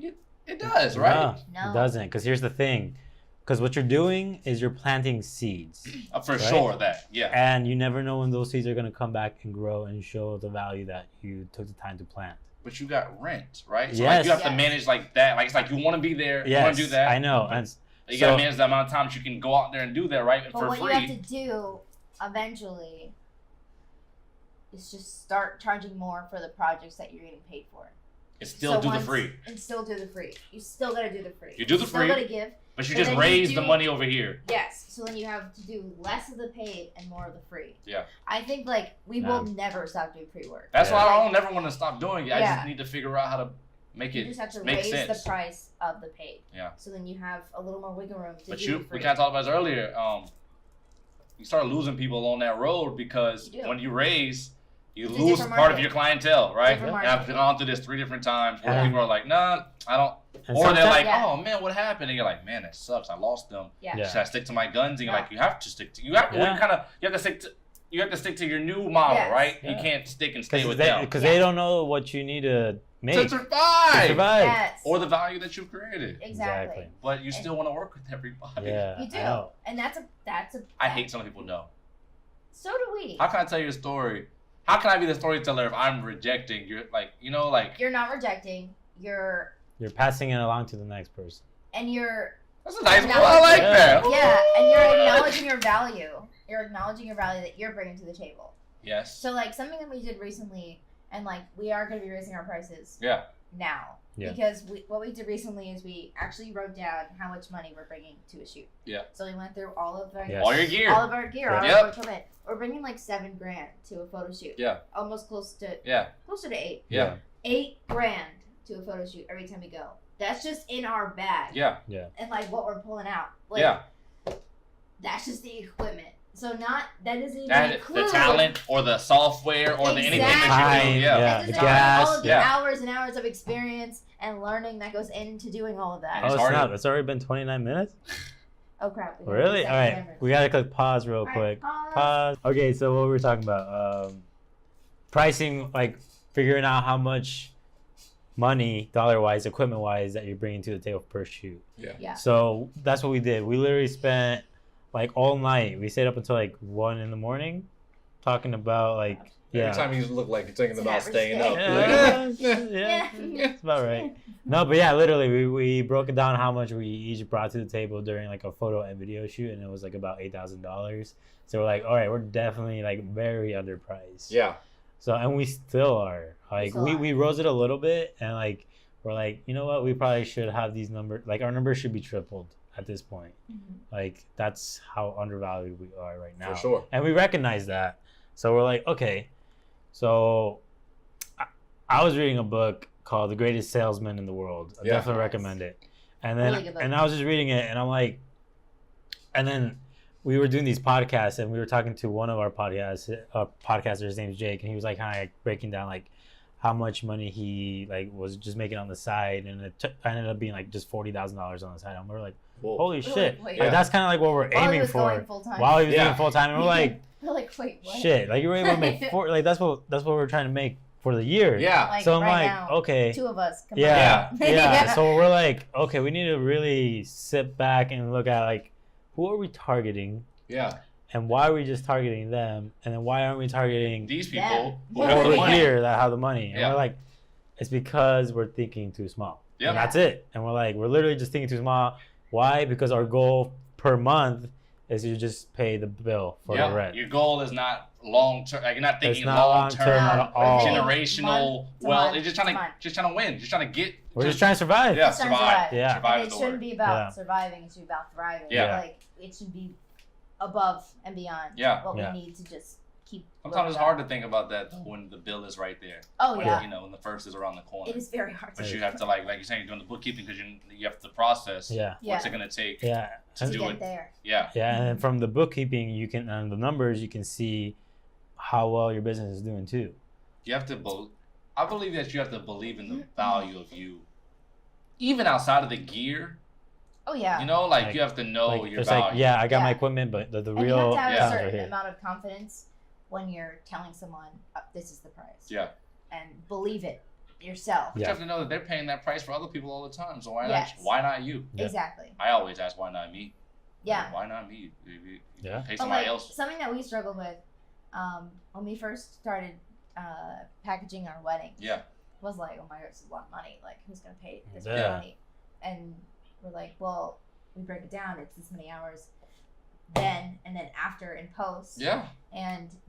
D: it does, right?
A: No.
C: It doesn't. Because here's the thing. Because what you're doing is you're planting seeds.
D: For
C: Right.
D: sure that. Yeah.
C: And you never know when those seeds are going to come back and grow and show the value that you took the time to plant.
D: But you got rent, right? So
C: Yes.
D: like you have to
A: Yes.
D: manage like that. Like it's like you want to be there, you
C: Yes,
D: want to do that.
C: I know.
D: but
C: And
D: you
C: so-
D: gotta manage the amount of times you can go out there and do that, right?
A: But
D: for
A: what
D: free.
A: you have to do eventually is just start charging more for the projects that you're getting paid for.
D: It's still
A: So
D: do the
A: once-
D: free.
A: And still do the free. You still gotta do the free.
D: You do the
A: still
D: free.
A: gotta give.
D: But you
A: But
D: just
A: then you
D: raise the
A: do-
D: money over here.
A: Yes. So then you have to do less of the paid and more of the free.
D: Yeah.
A: I think like we
C: Nah.
A: will never stop doing free work.
D: That's
C: Yeah.
D: why I don't never want to stop doing it. I
A: Yeah.
D: just need to figure out how to make
A: You
D: it
A: just have to
D: make
A: raise
D: sense.
A: the price of the paid.
D: Yeah.
A: So then you have a little more wiggle room to
D: But
A: do the
D: we
A: free.
D: kind of talked about this earlier. You start losing people on that road because
A: You do.
D: when you raise, you
A: It's a
D: lose
A: different
D: part of
A: market.
D: your clientele, right?
A: Different
D: And
A: market.
D: I've gone through this 3 different times where
C: Yeah.
D: people are like, "Nah, I don't,"
C: and
D: or they're
C: sometimes-
D: like,
A: Yeah.
D: "Oh man, what happened?" And you're like, "Man, that sucks. I lost them.
A: Yeah.
C: Yeah.
D: Should I stick to my guns?" And you're
A: Yeah.
D: like, "You have to stick to you have to
C: Yeah.
D: you have to stick to your new model,
A: Yes.
D: right? You
C: Yeah.
D: can't stick and stay with
C: they,
D: them
C: because
A: Yeah.
C: they don't know what you need to make
D: to
C: to
D: survive,
C: survive.
A: Yes.
D: or the value that you've created.
A: Exactly.
D: But you still want to work with everybody.
C: Yeah.
A: You do.
C: I know.
A: And that's a
D: I hate some people know.
A: So do we.
D: How can I tell you a story? How can I be the storyteller if I'm rejecting? You're like,
A: You're not rejecting. You're
C: You're passing it along to the next person.
A: and you're
D: that's a nice one.
A: No.
D: I like
C: Yeah.
D: that.
A: yeah, and you're acknowledging your value. You're acknowledging your value that you're bringing to the table.
D: Yes.
A: So like something that we did recently, and like we are going to be raising our prices
D: Yeah.
A: now.
C: Yeah.
A: Because what we did recently is we actually wrote down how much money we're bringing to a shoot.
D: Yeah.
A: So we went through all of our
C: Yes.
D: All your gear.
A: all of our gear, all
D: Yep.
A: of our equipment. We're bringing like $7,000 to a photo shoot.
D: Yeah.
A: Almost closer to
D: Yeah.
A: 8.
D: Yeah.
A: $8,000 to a photo shoot every time we go. That's just in our bag.
D: Yeah.
A: And like what we're pulling out. Like,
D: Yeah.
A: That's just the equipment. So that doesn't even
D: That
A: include
D: the talent or the software or the anything that you do.
C: Yeah.
A: That doesn't
C: The
A: include
C: gas.
A: all of the
D: Yeah.
A: hours and hours of experience and learning that goes into doing all of that.
D: It's
C: Oh
D: hard.
C: snap! It's already been 29 minutes.
A: Oh crap.
C: Really? All right. We gotta click pause real quick. Pause. Okay, so what we were talking about, pricing, like figuring out how much money, dollar-wise, equipment-wise, that you're bringing to the table per shoot.
A: Yeah.
C: So that's what we did. We literally spent like all night. We stayed up until like 1 a.m. talking about like
E: Every time you look like you're thinking
A: It's
E: about
A: an
E: staying
A: average
E: up.
C: yeah,
A: Yeah.
C: that's about right. No, but yeah, literally, we broke it down how much we each brought to the table during like a photo and video shoot, and it was like about $8,000. So we're like, all right, we're definitely like very underpriced.
E: Yeah.
C: So and we still are. Like we rose it a little bit, and like we're like, you know what, we probably should have these numbers. Like our numbers should be tripled at this point. Like that's how undervalued we are right now.
E: For sure.
C: And we recognize that. So we're like, okay. So I was reading a book called The Greatest Salesman in the World. I definitely recommend it. And then
A: Really good book.
C: and I was just reading it, and I'm like, and then we were doing these podcasts, and we were talking to one of our podcasters. His name's Jake, and he was like kind of like breaking down like how much money he like was just making on the side, and it ended up being like just $40,000 on the side. And we were like,
E: Whoa.
C: holy shit!
A: Wait.
C: Like, that's kind of like what we're
A: While he
C: aiming
A: was
C: for
A: going full-time.
C: while he was
E: Yeah.
C: doing full time, and we're like,
A: We're like, wait, what?
C: shit! Like you were able to make like that's what we're trying to make for the year.
E: Yeah.
A: Like,
C: So I'm
A: right
C: like,
A: now,
C: okay.
A: Two of us.
C: Yeah,
A: combined.
C: yeah. So we're like, okay, we need to really sit back and look at like, who are we targeting,
E: Yeah.
C: and why are we just targeting them, and then why aren't we targeting
D: These
A: Yeah.
D: people who
A: Yeah.
D: have the
C: over
D: money.
C: here that have the money? And
D: Yeah.
C: we're like, it's because we're thinking too small.
D: Yep.
C: And that's it. And we're like, we're literally just thinking too small. Why? Because our goal per month is you just pay the bill for the rent.
D: Your goal is not long term. Like you're not thinking
C: It's not
D: long term,
C: at all.
D: generational.
A: Month to
D: Well,
A: month
D: you're just
A: to
D: trying to
A: month.
D: win. Just trying to get.
C: We're just trying to survive.
D: Yeah,
A: Just trying to
D: survive.
A: survive.
C: Yeah.
D: Survive
A: And
D: is
A: it
D: the
A: shouldn't
D: word.
A: be about
C: Yeah.
A: surviving. It should be about thriving.
D: Yeah.
A: Like it should be above and beyond.
D: Yeah.
A: What
C: Yeah.
A: we need to just keep.
D: Sometimes it's
A: going
D: hard to
A: up.
D: think about that though, when the bill is right there.
A: Oh
D: When,
A: yeah.
D: You know, when the first is around the corner.
A: It is very hard to
D: But
A: do.
D: you have to like you're saying, you're doing the bookkeeping because you have to process.
C: Yeah.
D: What's
A: Yeah.
D: it gonna take?
C: Yeah.
D: To
A: to
D: do
A: get
D: it.
A: there.
D: Yeah.
C: Yeah, and then from the bookkeeping, you can and the numbers, you can see how well your business is doing too.
D: You have to. I believe that you have to believe in the value of you, even outside of the gear.
A: Oh yeah.
D: You know, like,
C: Like-
D: you have to know
C: Like,
D: your
C: it's
D: value.
C: like, yeah, I got my
A: Yeah.
C: equipment, but the
A: And you have
C: real
A: to have
D: Yeah.
A: a
C: towns are
A: certain
C: here.
A: amount of confidence when you're telling someone this is the price.
D: Yeah.
A: And believe it yourself.
D: But
C: Yeah.
D: you have to know that they're paying that price for other people all the time. So why
A: Yes.
D: not? Why not you?
C: Yeah.
A: Exactly.
D: I always ask, why not me?
A: Yeah.
D: Like, why not me? You
C: Yeah.
D: Pay
A: But
D: somebody
A: like
D: else.
A: something that we struggled with when we first started packaging our wedding
D: Yeah.
A: was like, oh my god, this is a lot of money. Like, who's gonna pay this
C: Yeah.
A: much money? And we're like, well, we break it down. It's this many hours, then and then after in post.
D: Yeah.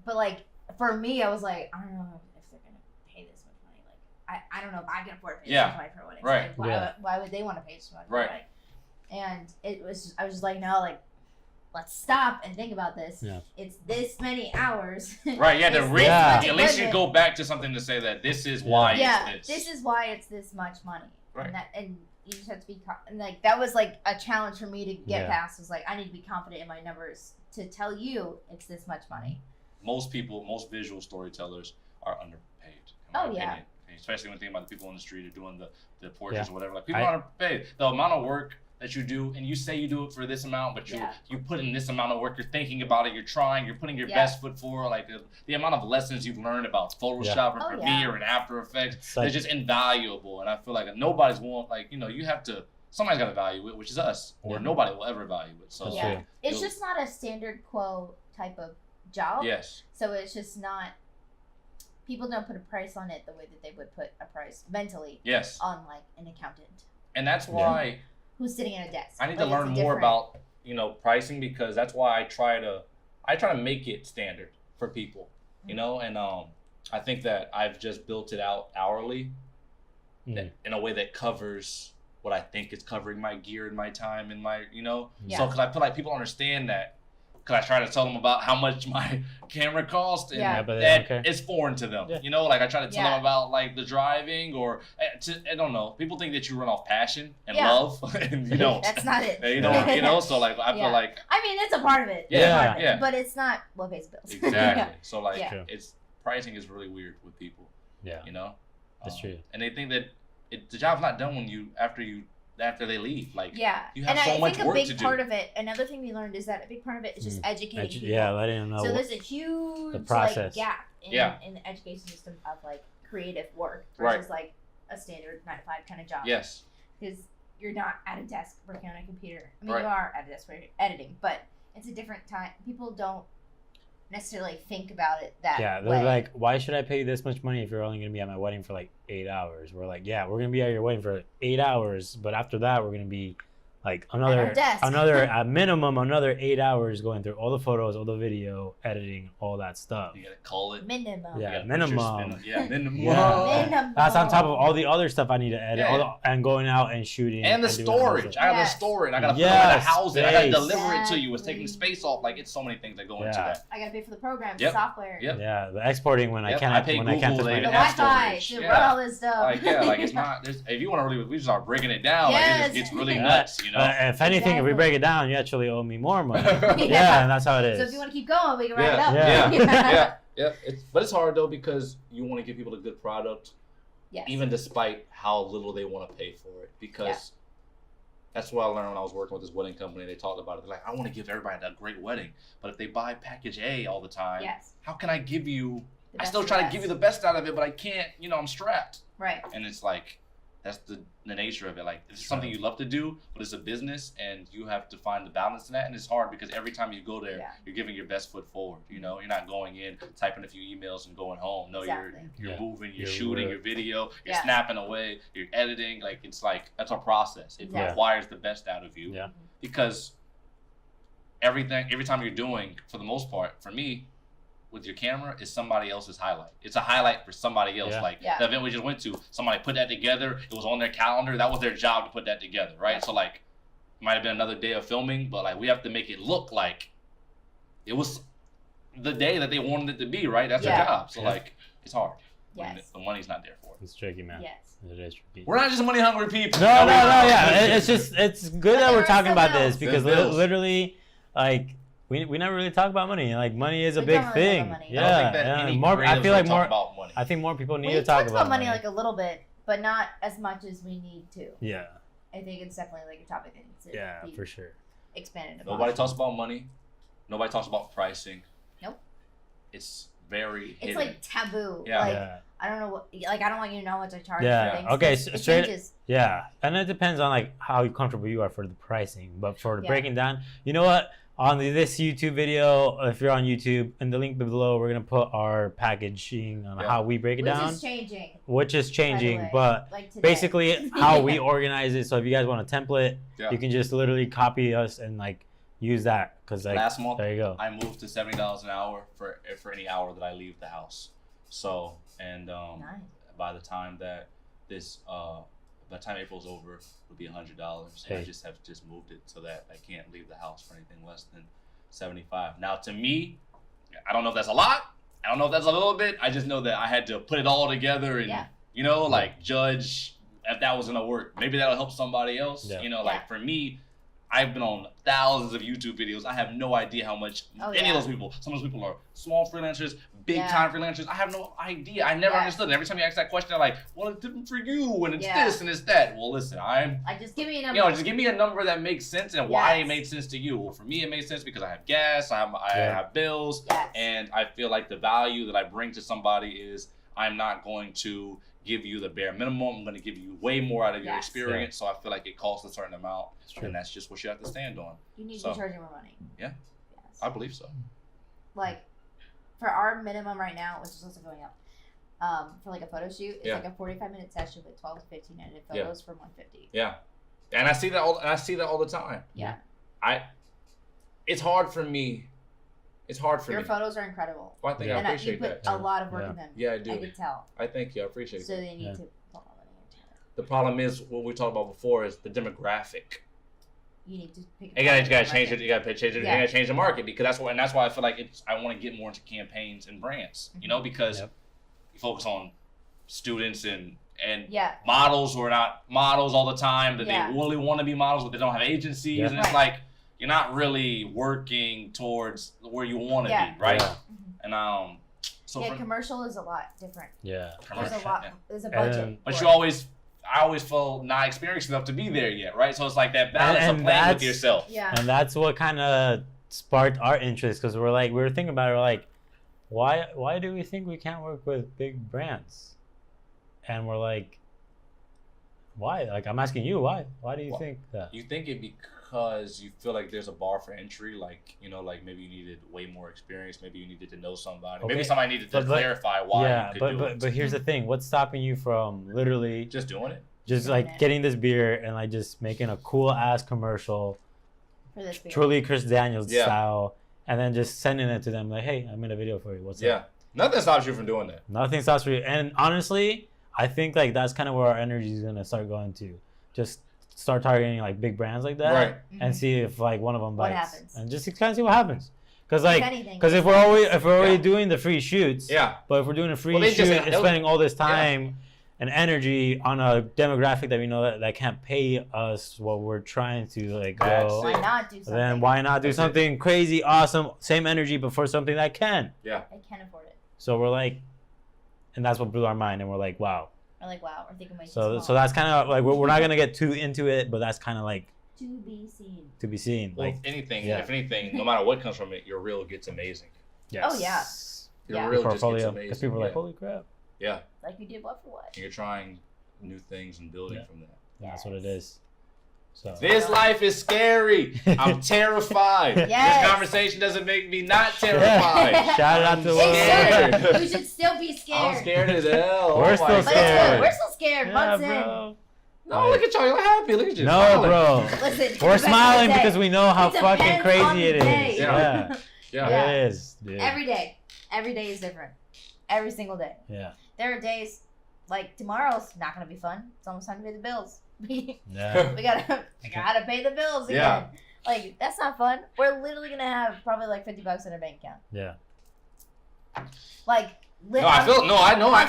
A: But like for me, I was like, I don't know if they're gonna pay this much money. Like, I don't know if I can afford to pay
D: Yeah.
A: this much money for a wedding.
D: Right.
A: Like, why,
C: Yeah.
A: why would they want to pay so much?
D: Right.
A: For a wedding? And I was just like, no, like, let's stop and think about this.
C: Yeah.
A: It's this many hours.
D: Right. Yeah.
A: It's
D: The
A: this
D: real.
C: Yeah.
A: much
D: At least you
A: equipment.
D: go back to something to say that this is why
A: Yeah,
D: it's this.
A: this is why it's this much money.
D: Right.
A: And you just have to be and like that was like a challenge for me to get
C: Yeah.
A: past. Was like I need to be confident in my numbers to tell you it's this much money.
D: Most people, most visual storytellers are underpaid. In my
A: Oh, yeah.
D: opinion. Especially when thinking about the people on the street or doing the portraits
C: Yeah.
D: or whatever. Like people
C: I-
D: are underpaid. The amount of work that you do, and you say you do it for this amount, but
A: Yeah.
D: you put in this amount of work. You're thinking about it. You're trying. You're putting your
A: Yeah.
D: best foot forward. Like the amount of lessons you've learned about Photoshop and
A: Oh,
D: Premiere
A: yeah.
D: and After Effects.
C: It's like-
D: It's just invaluable, and I feel like nobody's you have to. Somebody's got to value it, which is us, or
C: Yeah.
D: nobody will ever value it. So
C: That's
A: Yeah.
C: true.
A: It's
D: You'll-
A: just not a standard quo type of job.
D: yes,
A: So it's just not. People don't put a price on it the way that they would put a price mentally
D: yes,
A: on like an accountant
D: and that's why.
A: who's sitting at a desk.
D: I need to
A: Like,
D: learn
A: it's
D: more
A: different.
D: about pricing, because that's why I try to make it standard for people,
A: Mm-hmm.
D: and I think that I've just built it out hourly
C: Mm.
D: in a way that covers what I think is covering my gear and my time and my
A: Yeah.
D: so because I feel like people understand that because I try to tell them about how much my camera cost, and
A: Yeah,
C: but they
D: that
C: don't care.
D: it's foreign to them.
C: Yeah.
D: You know, like I try to tell
A: Yeah.
D: them about like the driving, or I don't know. People think that you run off passion and
A: Yeah.
D: love, and you don't.
A: That's not it.
D: You don't. You know, so like I
A: Yeah.
D: feel like
A: I mean, it's a part of it.
D: Yeah,
A: It's a part of it,
D: yeah.
A: But it's not what pays the bills.
D: exactly. So like
A: Yeah.
D: it's pricing is really weird with people.
C: Yeah.
D: You know,
C: That's true.
D: And they think that the job's not done when after they leave. Like
A: Yeah.
D: you have
A: and
D: so
A: I
D: much
A: think a
D: work
A: big
D: to do.
A: part of it, another thing we learned is that a big part of it is just educating people.
C: Yeah, letting them know.
A: So
C: what-
A: there's a huge
C: the
A: like
C: process.
A: gap in,
D: Yeah.
A: in the education system of like creative work
D: Right.
A: versus like a standard 9 to 5 kind of job.
D: Yes.
A: Because you're not at a desk working on a computer. I mean,
D: Right.
A: you are at a desk working editing, but it's a different time. People don't necessarily think about it that
C: Yeah,
A: way.
C: they're like, why should I pay you this much money if you're only going to be at my wedding for like 8 hours? We're like, yeah, we're going to be at your wedding for 8 hours, but after that, we're going to be like
A: our desk.
C: at minimum, another 8 hours going through all the photos, all the video, editing, all that stuff.
D: You gotta call it.
A: minimum.
C: Yeah.
D: You gotta put your
C: minimum.
D: spin- Yeah, minimum.
C: Yeah.
A: Minimum.
C: That's on top of all the other stuff I need to edit,
D: Yeah.
C: and going out and shooting.
D: And the
C: doing all
D: storage.
C: this
D: I gotta
A: Yes.
D: store it. I gotta put it in the
C: Yes,
D: house. I gotta
C: space.
D: deliver it to you. It's taking
A: Exactly.
D: space off. Like it's so many things that go into
C: Yeah.
D: that.
A: I gotta pay for the program,
D: Yep.
A: software,
D: Yep.
C: Yeah, the exporting when
D: Yep,
C: I can't.
D: I pay
C: when I can't
D: Google,
C: touch
D: they
A: the
C: my
D: have
A: Wi-Fi,
D: storage.
A: to
D: Yeah.
A: run all this stuff.
D: Like yeah, like it's not. If you want to really, we start breaking it down. Like it
A: Yes.
D: just gets really
C: Yeah.
D: nuts. You know.
C: If anything, if we
A: Exactly.
C: break it down, you actually owe me more money.
A: Yeah.
C: Yeah, and that's how it is.
A: So if you want to keep going, we can wrap it
D: Yeah,
A: up.
C: Yeah.
D: yeah. But it's hard though because you want to give people a good product,
A: Yes.
D: even despite how little they want to pay for it. Because that's what I learned when I was working with this wedding company. They talked about it. They're like, I want to give everybody a great wedding, but if they buy package A all the time,
A: Yes.
D: how can I give you?
A: The
D: I
A: best
D: still
A: of
D: try
A: the
D: to give you
A: best.
D: the best out of it, but I can't. You know, I'm strapped,
A: Right.
D: and it's like that's the nature of it. Like it's something you love to do, but it's a business, and you have to find the balance in that. And it's hard because every time you go there,
A: Yeah.
D: you're giving your best foot forward. You know, you're not going in, typing a few emails, and going home. No,
A: Exactly.
D: you're
C: Yeah.
D: moving, you're
C: You're
D: shooting
C: work.
D: your video, you're
A: Yeah.
D: snapping away, you're editing. Like it's like that's a process. It
A: Yeah.
D: requires the best out of you
C: Yeah.
D: because every time you're doing, for the most part, for me, with your camera, is somebody else's highlight. It's a highlight for somebody else.
C: Yeah.
D: Like
A: Yeah.
D: the event we just went to, somebody put that together. It was on their calendar. That was their job to put that together, right?
A: Yeah.
D: So like, it might have been another day of filming, but like we have to make it look like it was the day that they wanted it to be, right? That's
A: Yeah.
D: their job. So
C: Yeah.
D: like, it's hard. when
A: Yes.
D: the money's not there for it.
C: It's tricky, man.
A: Yes.
C: It is tricky.
D: We're not just money hungry people.
C: No, yeah. It's just it's good
A: But
C: that we're
A: there are
C: talking
A: some
C: about
A: bills.
C: this because
D: There's bills.
C: literally, like we never really talk about money. Like money is a
A: We
C: big
A: don't really talk
C: thing.
A: about money.
D: I
C: Yeah,
D: don't think that
C: yeah.
D: any
C: More. I
D: creatives
C: feel like
D: really talk
C: more.
D: about money.
C: I think more people need
A: We
C: to talk
A: talked about money
C: money.
A: like a little bit, but not as much as we need to.
C: Yeah,
A: I think it's definitely like a topic that needs to
C: yeah,
A: be
C: for sure.
A: expanded upon.
D: Nobody talks about money. Nobody talks about pricing.
A: Nope.
D: It's very
A: It's
D: hidden.
A: like taboo.
D: Yeah.
A: Like
C: Yeah,
A: I don't know what. Like I don't want you to know how much I charge
C: Yeah,
A: for things.
C: okay,
A: 'cause
C: so
A: it
C: straight-
A: changes.
C: yeah, and it depends on like how comfortable you are for the pricing. But for the
A: Yeah.
C: breaking down, you know what? On this YouTube video, if you're on YouTube, in the link below, we're gonna put our packaging on
D: Yeah.
C: how we break it
A: Which
C: down,
A: is changing.
C: which is changing,
A: way.
C: but
A: Like today.
C: basically how we organize it. So if you guys want a template,
D: Yeah.
C: you can just literally copy us and like use that because like
D: Last month,
C: there you go.
D: I moved to $70 an hour for any hour that I leave the house. So and
A: Nice.
D: by the time that this by the time April's over, it'll be $100. And I
C: Hey.
D: just have just moved it so that I can't leave the house for anything less than 75. Now to me, I don't know if that's a lot. I don't know if that's a little bit. I just know that I had to put it all together and
A: Yeah.
D: you know, like judge if that was gonna work. Maybe that'll help somebody else.
C: Yeah.
D: You know,
A: Yeah.
D: like for me, I've been on thousands of YouTube videos. I have no idea how much
A: Oh,
D: any
A: yeah.
D: of those people. Some of those people are small freelancers, big
A: Yeah.
D: time freelancers. I have no idea. I never
A: Yeah.
D: understood. And every time you ask that question, they're like, "Well, it's different for you, and it's
A: Yeah.
D: this and it's that." Well, listen, I'm.
A: Like just give me a
D: You
A: number.
D: know, just give me a number that makes sense and why
A: Yes.
D: it made sense to you. Well, for me, it made sense because I have gas, I
C: Yeah.
D: have bills,
A: Yes.
D: and I feel like the value that I bring to somebody is I'm not going to give you the bare minimum. I'm going to give you way more out of your
A: Yes.
D: experience. So I feel like it costs a certain amount,
C: It's true.
D: and that's just what you have to stand on.
A: You need to
D: So-
A: be charging more money.
D: Yeah.
A: Yes.
D: I believe so.
A: Like for our minimum right now, which is also going up, for like a photo shoot, it's
D: Yeah.
A: like a 45-minute session with 12 to 15 edited
D: Yeah.
A: photos for 150.
D: Yeah, and I see that all the time.
A: Yeah.
D: It's hard for me. It's hard for
A: Your
D: me.
A: photos are incredible.
D: Well, I think
C: Yeah.
D: I
A: And you
D: appreciate
A: put
D: that.
A: a lot of work
C: Yeah.
A: in them.
D: Yeah, I do.
A: I could tell.
D: I thank you. I appreciate
A: So
D: that.
A: they need
C: Yeah.
A: to put more money into it.
D: The problem is what we talked about before is the demographic.
A: you need to pick.
D: You gotta change it. You gotta change it.
A: Yeah.
D: You gotta change the market because that's why I feel like I want to get more into campaigns and brands. You know, because you focus on students and models who are not models all the time. That they really want to be models, but they don't have agencies, and it's like you're not really working towards where you want to be, right?
B: Yeah.
D: And so
A: commercial is a lot different.
B: Yeah.
A: There's a lot. There's a budget.
D: But I always feel not experienced enough to be there yet, right? So it's like that balance of playing with yourself.
A: Yeah.
C: And that's what kind of sparked our interest because we were thinking about it, we're like, why do we think we can't work with big brands? And we're like, why? Like, I'm asking you, why? Why do you think that?
D: You think it because you feel like there's a bar for entry, like, you know, like maybe you needed way more experience, maybe you needed to know somebody, maybe somebody needed to clarify why you could do it.
C: But here's the thing, what's stopping you from literally
D: just doing it?
C: Just like getting this beer and like just making a cool ass commercial,
A: for this beer.
C: truly Chris Daniels style, and then just sending it to them like, hey, I made a video for you. What's up?
D: Nothing stops you from doing that.
C: Nothing stops for you. And honestly, I think like that's kind of where our energy is gonna start going to. Just start targeting like big brands like that,
D: right?
C: And see if like one of them bites,
A: what happens,
C: and just kind of see what happens. Because if we're already doing the free shoots, but if we're doing a free shoot and spending all this time and energy on a demographic that we know that can't pay us what we're trying to like go,
A: why not do something?
C: Then why not do something crazy, awesome, same energy, but for something that can?
A: I can afford it.
C: So we're like, and that's what blew our mind, and we're like, wow.
A: We're thinking way too
C: So
A: small.
C: that's kind of like we're not gonna get too into it, but that's kind of like
A: to be seen.
C: To be seen.
D: Well,
C: like
D: if anything, no matter what comes from it, your reel gets amazing.
C: Yes.
A: Oh yeah.
D: Your reel just gets amazing.
C: Because people are like, holy crap.
D: Yeah.
A: Like you did what for what?
D: And you're trying new things and building from that.
C: Yeah, that's what it is. So
D: this life is scary. I'm terrified. This conversation doesn't make me not terrified.
C: Shout out to
A: you should still be scared.
D: I'm scared as hell.
C: We're still scared.
A: We're still scared. Months in.
D: No, look at y'all. You're happy. Look at you.
C: No,
D: smiling.
C: bro.
A: Listen,
C: we're smiling because we know how fucking crazy it is.
D: Yeah.
C: It is, dude.
A: Every day. Every day is different. Every single day.
C: Yeah.
A: There are days like tomorrow's not gonna be fun. It's almost time to pay the bills.
C: Yeah.
A: we gotta pay the bills again.
D: Yeah.
A: Like that's not fun. We're literally gonna have probably like $50 in our bank account.
C: Yeah.
A: Like
D: no, I feel no. I know. I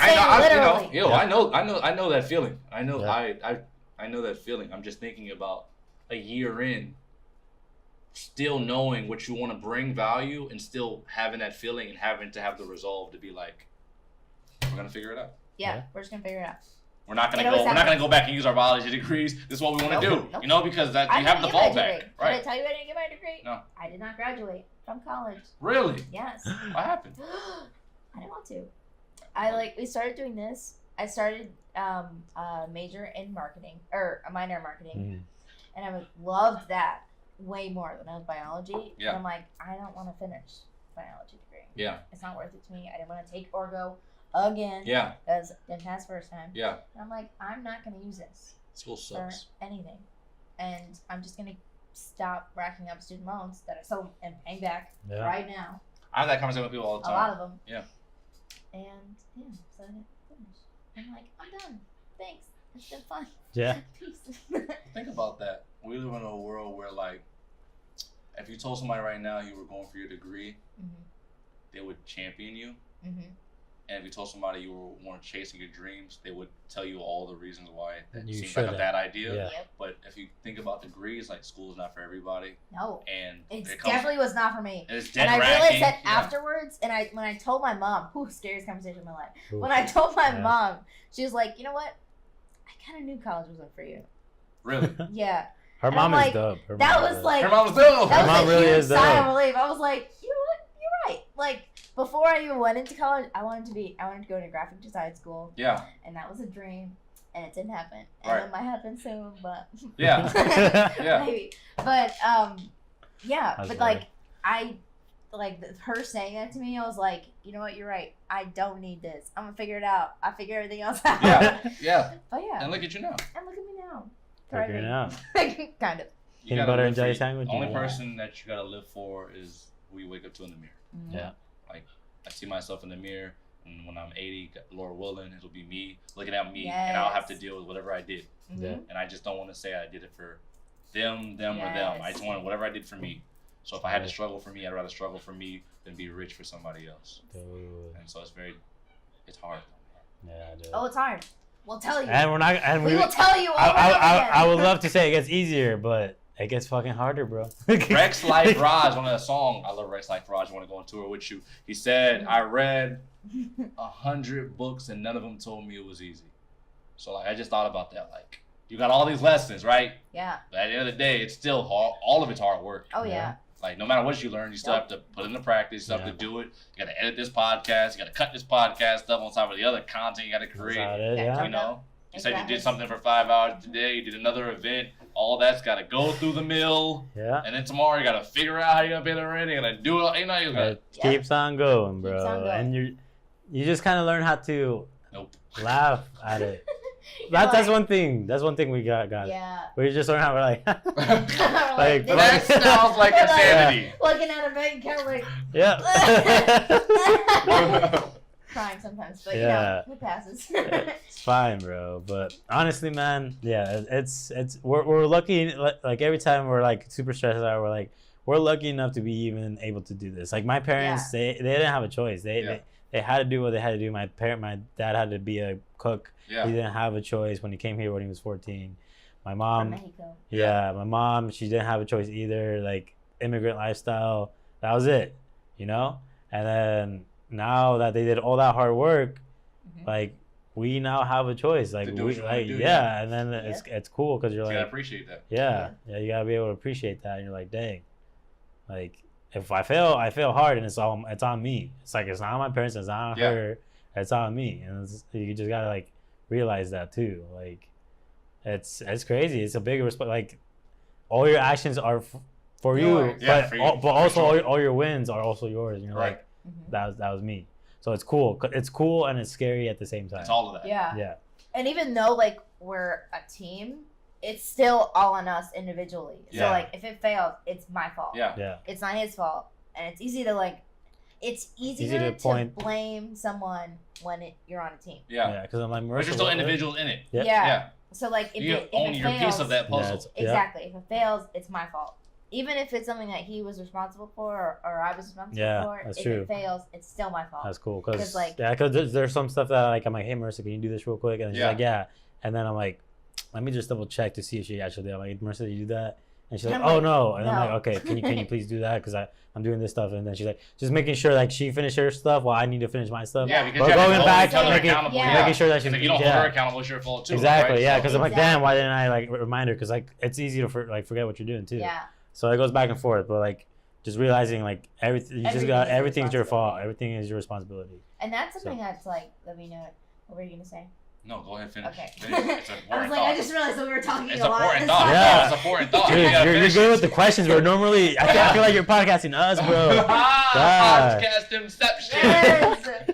D: know that feeling. I know.
C: Yeah.
D: I know that feeling. I'm just thinking about a year in, still knowing what you want to bring value, and still having that feeling and having to have the resolve to be like, we're gonna figure it out.
A: Yeah. We're just gonna figure it out.
D: We're not gonna go back and use our biology degrees. This is what we want to do.
A: Nope.
D: You know, because that you have the fallback, right?
A: Did I tell you I didn't get my degree?
D: No.
A: I did not graduate from college.
D: Really?
A: Yes.
D: What happened?
A: I didn't want to. We started doing this. I started a major in marketing, or a minor in marketing, and I loved that way more than I was biology.
D: Yeah.
A: And I'm like, I don't want to finish biology degree.
D: Yeah.
A: It's not worth it to me. I didn't want to take Orgo again.
D: Yeah.
A: Because didn't pass first time.
D: Yeah.
A: And I'm like, I'm not going to use this
D: School sucks.
A: for anything, and I'm just going to stop racking up student loans that I still am paying back right now.
D: I have that conversation with people all the time.
A: A lot of them.
D: Yeah.
A: And so I didn't finish. I'm like, I'm done. Thanks. It's been fun.
C: Yeah.
A: Peace.
D: Think about that. We live in a world where, like, if you told somebody right now you were going for your degree, they would champion you. And if you told somebody you weren't chasing your dreams, they would tell you all the reasons why that seemed like a bad idea.
C: Yeah.
A: Yep.
D: But if you think about degrees, like, school is not for everybody.
A: No.
D: And
A: it definitely was not for me.
D: It's dead
A: and I
D: racking.
A: realized that afterwards, and when I told my mom, scariest conversation of my life. When I told my mom, she was like, you know what? I kind of knew college wasn't for you.
D: Really?
A: Yeah.
C: Her mom is dope.
D: Her mom was dope.
A: That was
C: really
A: a huge
C: is dope.
A: sigh of relief. I was like, you know what? You're right. Like, before I even went into college, I wanted to go to graphic design school.
D: Yeah.
A: And that was a dream. And it didn't happen. And
D: Right.
A: it might happen soon, but
D: Yeah. Yeah.
A: maybe. But yeah.
C: That's
A: but
C: funny.
A: her saying that to me, I was like, you know what, you're right. I don't need this. I'm gonna figure it out. I'll figure everything else out.
D: Yeah. Yeah.
A: But yeah.
D: And look at you now.
A: And look at me now.
C: Figuring it out.
A: Kind of.
D: You
C: Peanut
D: gotta
C: butter
D: live
C: and
D: for
C: jelly
D: you.
C: sandwich.
D: The only
C: Yeah.
D: person that you gotta live for is who you wake up to in the mirror.
C: Yeah.
D: Like, I see myself in the mirror, and when I'm 80, Lord willing, it'll be me looking at me, and I'll have to deal with whatever I did.
C: Yeah.
D: And I just don't want to say I did it for them, or them. I just wanted whatever I did for me. So if I had to struggle for me, I'd rather struggle for me than be rich for somebody else.
C: Dude.
D: And so it's hard.
C: Yeah, dude.
A: Oh, it's hard. We'll tell you.
C: And we're not. And
A: we will tell you. Over and over again.
C: I would love to say it gets easier, but it gets fucking harder, bro.
D: Rex Life Raj, one of the song. I love Rex Life Raj. I want to go on tour with you. He said, I read 100 books and none of them told me it was easy. So like, I just thought about that. Like, you got all these lessons, right?
A: Yeah.
D: But at the end of the day, it's still hard. All of it's hard work.
A: Oh yeah.
D: Like, no matter what you learn, you still have to put it into practice. You still have to do it. You got to edit this podcast. You got to cut this podcast stuff on top of the other content you got to create.
C: Yeah.
D: You know? You said you did something for 5 hours today. You did another event. All that's got to go through the mill.
C: Yeah.
D: And then tomorrow you got to figure out how you're going to pay the rent. You're going to do it. You know, you got
C: It keeps on going, bro.
A: Keeps on going.
C: And you just kind of learn how to laugh at it.
A: like,
C: That's one thing. That's one thing we got.
A: Yeah.
C: We just learn how we're like.
A: like
D: that sounds like insanity.
A: Looking at a bank account like.
C: Yeah.
A: Crying sometimes, but
C: Yeah.
A: it passes.
C: It's fine, bro. But honestly, man, yeah, we're lucky. Like every time we're like super stressed out, we're lucky enough to be even able to do this. Like my parents, they didn't have a choice. They had to do what they had to do. My dad had to be a cook.
D: Yeah.
C: He didn't have a choice when he came here when he was 14. My mom,
A: From Mexico.
C: my mom, she didn't have a choice either. Like immigrant lifestyle, that was it, you know. And then now that they did all that hard work, like we now have a choice. Like and then it's cool because you're
D: you
C: like,
D: gotta appreciate that.
C: Yeah, you gotta be able to appreciate that. And you're like, dang, like if I fail hard, and it's on me. It's like it's not on my parents, it's not on her, it's on me. And you just gotta like realize that too. Like it's crazy. It's a big response. Like all your actions are for you, but also all your wins are also yours. And you're like, that was me. So it's cool. It's cool and it's scary at the same time.
D: It's all of that.
A: Yeah. And even though like we're a team, it's still all on us individually. So like if it fails, it's my fault.
C: Yeah.
A: It's not his fault. And it's easy to like, it's easier to blame someone when you're on a team.
C: Yeah. Because I'm like,
D: but you're still individuals in it.
A: Yeah. So like if it
D: own your
A: fails,
D: piece of that puzzle.
A: Exactly. If it fails, it's my fault. Even if it's something that he was responsible for or I was responsible for,
C: that's
A: if
C: true.
A: it fails, it's still my fault.
C: That's cool. Because
A: like,
C: there's some stuff that like I'm like, hey Marissa, can you do this real quick? And she's like, yeah. And then I'm like, let me just double check to see if she actually did. I'm like, Marissa, did you do that? And she's like, oh no. And I'm like, okay, can you please do that? Because I'm doing this stuff. And then she's like, just making sure like she finished her stuff while I need to finish my stuff.
D: Yeah, because
C: but going back,
D: making
C: sure that she's
D: you don't hold her accountable, it's your fault too.
C: Exactly.
D: Right?
C: Yeah. Because I'm like, damn, why didn't I like remind her? Because like it's easy to forget what you're doing too.
A: Yeah.
C: So it goes back and forth, but like just realizing like everything's your fault. Everything is your responsibility.
A: And that's something that's like, let me know. What were you gonna say?
D: No, go ahead, finish.
A: Okay.
D: I was like,
A: I just realized that we were talking
D: it's
A: a lot.
D: Important thought.
C: Yeah.
D: It's important thought.
C: Dude, you're good with the questions. We're normally, I feel like you're podcasting us, bro.
D: Podcast inception.
A: Yes.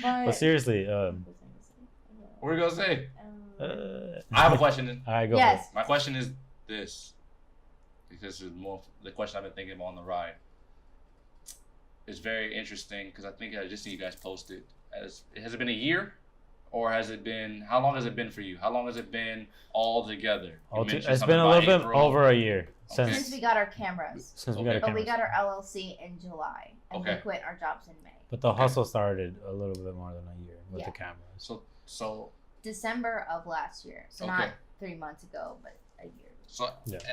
C: But seriously,
D: what are you gonna say? I have a question.
C: All right, go.
A: Yes.
D: My question is this, because it's more the question I've been thinking about on the ride. It's very interesting because I think I just seen you guys posted. Has it been a year? Or has it been, how long has it been for you? How long has it been all together?
C: It's been a little bit over a year.
A: Since we got our cameras.
C: But
A: we got our LLC in July. And we quit our jobs in May.
C: But the hustle started a little bit more than a year with the cameras.
D: So
A: December of last year. So not 3 months ago, but a year.
D: So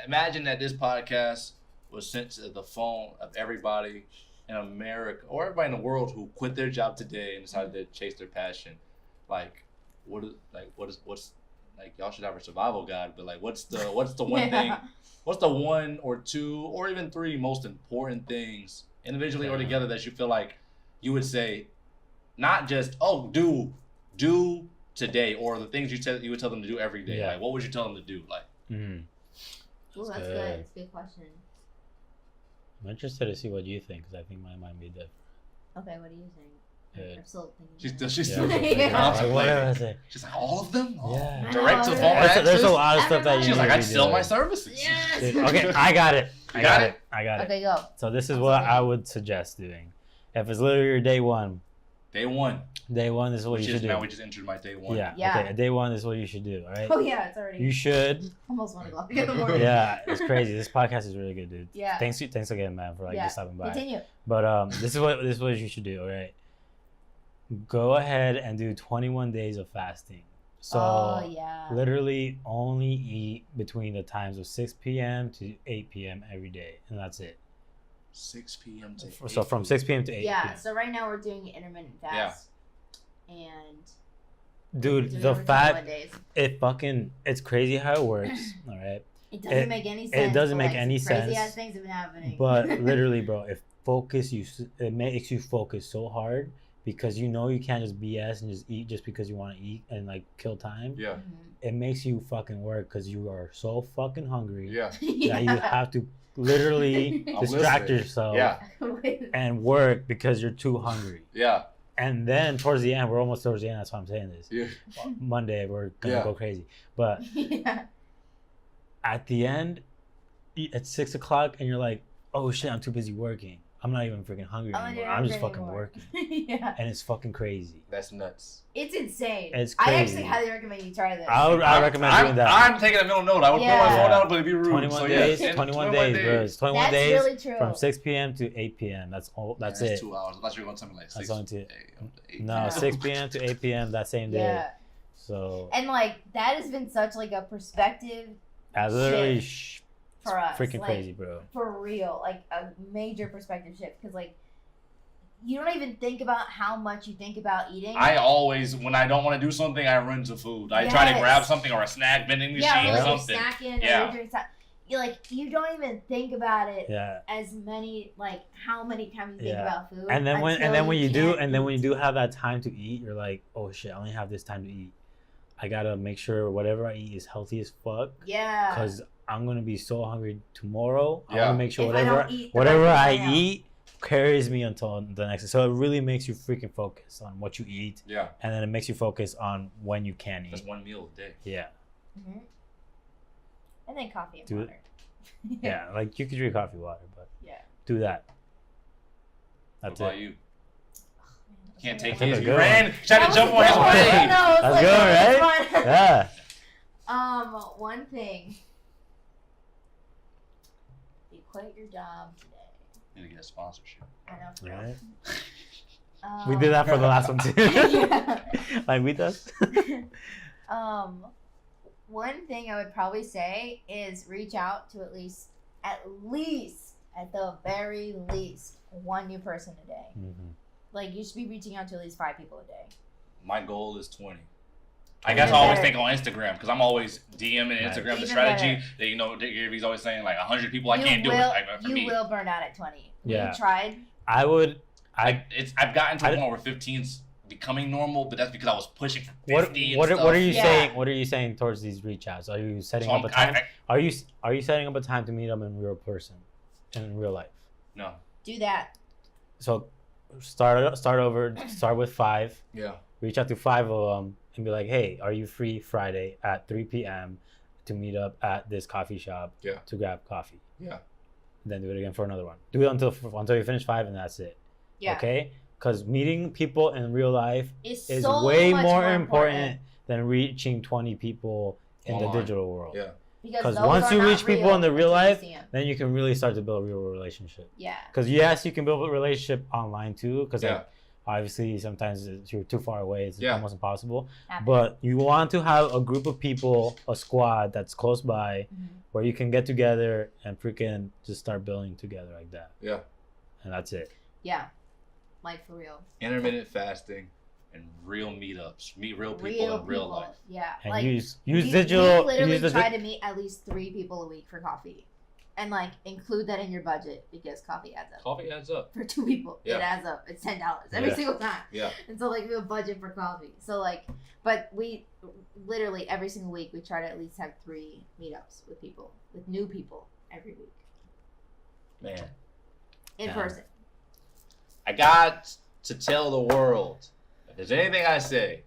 D: imagine that this podcast was sent to the phone of everybody in America or everybody in the world who quit their job today and decided to chase their passion. What's y'all should have a survival guide, but like what's the one thing, what's the one or two or even three most important things individually or together that you feel like you would say, not just do today, or the things you would tell them to do every day. Like what would you tell them to do? Like
A: Ooh, that's good. That's a good question.
C: I'm interested to see what you think, because I think mine might be different.
A: Okay, what do you think? I'm still thinking.
D: She's still She's like, all of them?
C: Yeah.
D: Direct to phone access?
C: There's a lot of stuff that you
D: She's like, I'd sell my services.
A: Yes.
C: Dude, okay, I got it. I got it.
A: Okay, go.
C: So this is what I would suggest doing. If it's literally your day one,
D: Day one.
C: Day one is what you should do.
D: Now we just entered my day one.
C: Yeah.
A: Yeah.
C: Okay. Day one is what you should do. All right.
A: Oh yeah, it's already
C: You should.
A: almost 1 o'clock in the morning.
C: Yeah, it's crazy. This podcast is really good, dude.
A: Yeah.
C: Thanks again, man, for just stopping by.
A: Continue.
C: But this is what you should do. All right. Go ahead and do 21 days of fasting. So literally only eat between the times of 6 p.m. to 8 p.m. every day, and that's it.
D: 6 p.m. to 8
C: So from 6 p.m. to 8
A: Yeah.
C: p.m.
A: So right now we're doing intermittent fast. And
C: Dude, the fact it's crazy how it works. All right.
A: It doesn't make any sense.
C: It doesn't make
A: like,
C: any sense.
A: Crazy ass things have been happening.
C: But literally, bro, it makes you focus so hard because you know you can't just BS and just eat just because you want to eat and like kill time.
D: Yeah.
C: It makes you fucking work because you are so fucking hungry.
D: Yeah.
C: That you have to literally distract yourself and work because you're too hungry.
D: Yeah.
C: And then towards the end, we're almost towards the end. That's why I'm saying this.
D: Yeah.
C: Monday, we're gonna go crazy. But at the end, at 6 o'clock, and you're like, "Oh shit, I'm too busy working. I'm not even freaking hungry anymore. I'm just fucking working."
A: Yeah.
C: And it's fucking crazy.
D: That's nuts.
A: It's insane.
C: It's crazy.
A: I actually highly recommend you try this.
C: I recommend doing that.
D: I'm taking a mental note. I would put my phone out, but it'd be rude.
C: 21 days. 21 days, bro. It's 21
A: That's
C: days
A: really true.
C: from 6 p.m. to 8 p.m. That's all. That's it.
D: 2 hours. I thought you were going to tell me like 6
C: to
D: 8
C: No, 6 p.m. to 8 p.m. that same day.
A: Yeah.
C: So.
A: And like that has been such like a perspective.
C: As literally
A: for us,
C: freaking
A: like,
C: crazy, bro.
A: For real, like a major perspective shift because like. You don't even think about how much you think about eating.
D: I always, when I don't want to do something, I run to food. I try to grab something or a snack vending machine or something.
A: You're snacking or you're doing something. You don't even think about it as many, like how many times you think about food.
C: And then when you do have that time to eat, you're like, oh shit, I only have this time to eat. I gotta make sure whatever I eat is healthy as fuck. Yeah. Because I'm gonna be so hungry tomorrow. I wanna make sure whatever I eat carries me until the next. So it really makes you freaking focus on what you eat. Yeah. And then it makes you focus on when you can eat.
D: That's 1 meal a day.
C: Yeah.
A: Mm-hmm. And then coffee and water.
C: Yeah, like you could drink coffee, water, but do that. That's
D: what about
C: it.
D: You can't take his. You ran, tried to jump on his way.
C: That's good, right? Yeah.
A: One thing. You quit your job today.
D: Need to get a sponsorship.
A: I know.
C: Right. We did that for the last one too. Like we does.
A: One thing I would probably say is reach out to at the very least, one new person a day. Mm-hmm. Like you should be reaching out to at least 5 people a day.
D: My goal is 20. I guess I always think on Instagram because I'm always DMing Instagram the strategy that Gary's always saying like 100 people. I can't do it. Like,
A: you will burn out at 20.
C: Yeah.
A: You tried.
D: I've gotten to a point where 15's becoming normal, but that's because I was pushing for 50.
C: What are you saying? What are you saying towards these reach outs? Are you setting up a time? Are you setting up a time to meet them in real person, in real life?
D: No.
A: Do that.
C: So start over. Start with 5.
D: Yeah.
C: Reach out to 5 of them. And be like, hey, are you free Friday at 3 p.m. to meet up at this coffee shop to grab coffee?
D: Yeah.
C: Then do it again for another one. Do it until you finish 5 and that's it.
A: Yeah.
C: Okay? Because meeting people in real life is
A: so
C: way more important than reaching 20 people in the digital world.
D: Yeah.
A: Because
C: once you reach people in the real life, then you can really start to build a real relationship.
A: Yeah.
C: Because yes, you can build a relationship online too. Because obviously, sometimes if you're too far away, it's almost impossible. But you want to have a group of people, a squad that's close by, where you can get together and freaking just start building together like that.
D: Yeah.
C: And that's it.
A: Yeah. Like for real.
D: Intermittent fasting and real meetups. Meet real people in real life.
A: Yeah.
C: And
A: like,
C: use digital.
A: We literally try to meet at least 3 people a week for coffee. And like include that in your budget because coffee adds up.
D: Coffee adds up.
A: For 2 people, it adds up. It's $10 every single time.
D: Yeah.
A: And so like we have a budget for coffee. So like, but we literally every single week we try to at least have 3 meetups with people, with new people every week.
D: Man.
A: In person.
D: I got to tell the world if there's anything I say,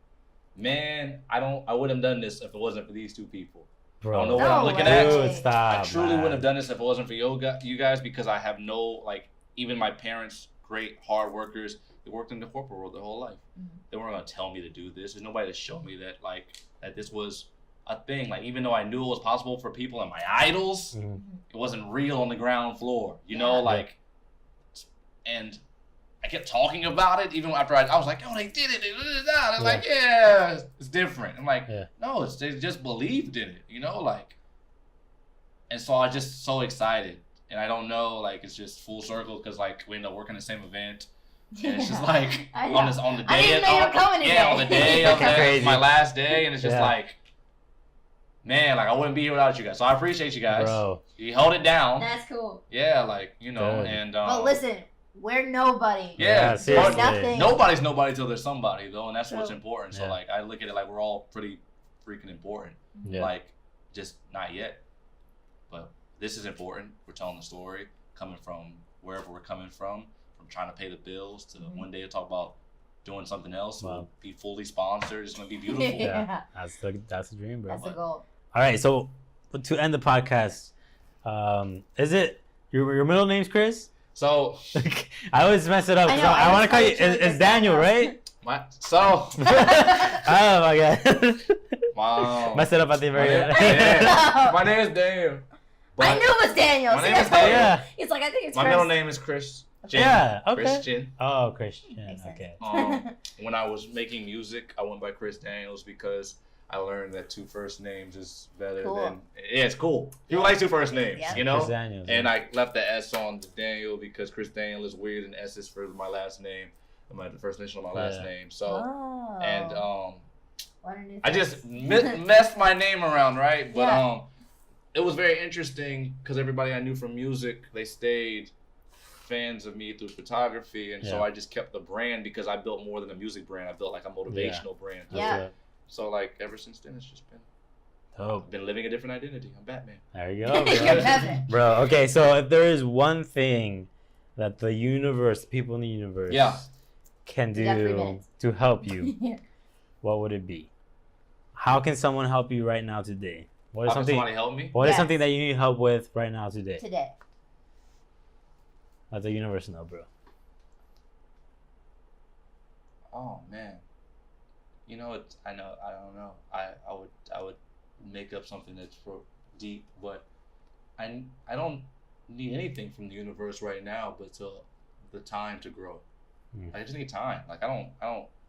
D: man, I wouldn't have done this if it wasn't for these 2 people.
C: Bro,
D: I don't know what I'm looking at.
C: Dude, stop,
D: I truly wouldn't have done this if it wasn't for you guys because I have no, like, even my parents great hard workers. They worked in the corporate world their whole life. They weren't gonna tell me to do this. There's nobody to show me that that this was a thing. Like, even though I knew it was possible for people and my idols, it wasn't real on the ground floor. You know, like, and I kept talking about it even after I was like, oh, they did it. They're like, yeah, it's different. I'm like, no, they just believed in it, you know, like. And so I was just so excited. And I don't know, like, it's just full circle because, like, we end up working the same event. And it's just like on the day on the day of my last day, and it's just like, man, like I wouldn't be here without you guys. So I appreciate you guys.
C: Bro.
D: You held it down.
A: That's cool.
D: Yeah, like, you know, and
A: well, listen, we're nobody.
D: Yeah,
C: seriously.
A: Nothing.
D: Nobody's nobody till there's somebody though, and that's what's important. So like I look at it like we're all pretty freaking important. Like, just not yet. But this is important. We're telling the story, coming from wherever we're coming from trying to pay the bills to one day to talk about doing something else. We'll be fully sponsored. It's gonna be beautiful.
C: That's the dream, bro.
A: That's the goal.
C: All right, so to end the podcast, is it your middle name's Chris?
D: So
C: I always mess it up. I want to call you. It's Daniel, right?
D: Oh
C: my god.
D: Wow.
C: Mess it up at the very end.
D: My name is Daniel.
A: I knew it was Daniel.
D: My name is Daniel.
C: Yeah.
A: It's like, I think it's
D: my
A: Chris.
D: middle name is Chris.
C: Yeah, okay.
D: Christian.
C: Oh, Christian. Okay.
D: When I was making music, I went by Chris Daniels because I learned that 2 first names is better than. Yeah, it's cool. People like 2 first names, you know?
C: Chris Daniels,
D: and I left the S on the Daniel because Chris Daniel is weird and S is for my last name. The first initial of my last name. So, and I just messed my name around, right? But it was very interesting because everybody I knew from music, they stayed fans of me through photography, and so I just kept the brand because I built more than a music brand. I built like a motivational brand.
A: Yeah.
D: So like ever since then, it's just been
C: dope.
D: I've been living a different identity. I'm Batman.
C: There you go, bro. Okay, so if there is one thing that the universe, people in the universe, can do to help you, what would it be? How can someone help you right now today? What is something?
D: Somebody help me?
C: What is something that you need help with right now today?
A: Today.
C: Let the universe know, bro.
D: Oh man, you know it. I know. I don't know. I would make up something that's for deep, but I don't need anything from the universe right now, but the time to grow. I just need time. Like I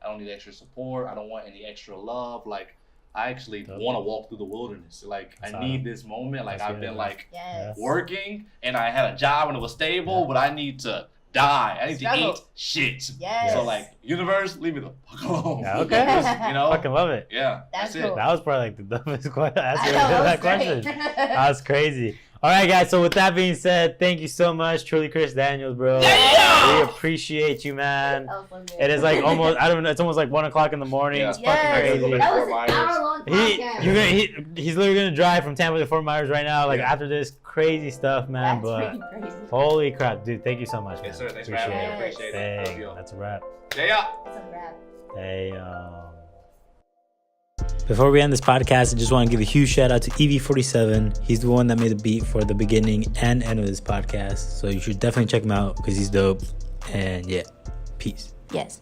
D: don't need extra support. I don't want any extra love. Like I actually want to walk through the wilderness. Like I need this moment. Like I've been like working and I had a job and it was stable, but I need to die. I need to eat shit. So like, universe, leave me the fuck alone.
C: Yeah, okay.
D: You know?
C: Fucking love it.
D: Yeah.
A: That's
D: it.
A: cool.
C: That was probably like the dumbest question.
A: That
C: question. That was crazy. All right, guys. So with that being said, thank you so much, truly, Chris Daniels, bro. We appreciate you, man. It is like almost. I don't know. It's almost like 1 o'clock in the morning. It's fucking crazy.
A: That was an hour-long podcast.
C: He's literally gonna drive from Tampa to Fort Myers right now. Like after this crazy stuff, man.
A: That's
C: but
A: crazy.
C: holy crap, dude! Thank you so much, man.
D: Yes, sir. Thanks for having me. I appreciate it.
C: Dang, that's a wrap.
D: Yeah.
A: That's a wrap.
C: Hey, Before we end this podcast, I just want to give a huge shout out to EV47. He's the one that made the beat for the beginning and end of this podcast. So you should definitely check him out because he's dope. And yeah, peace.
A: Yes.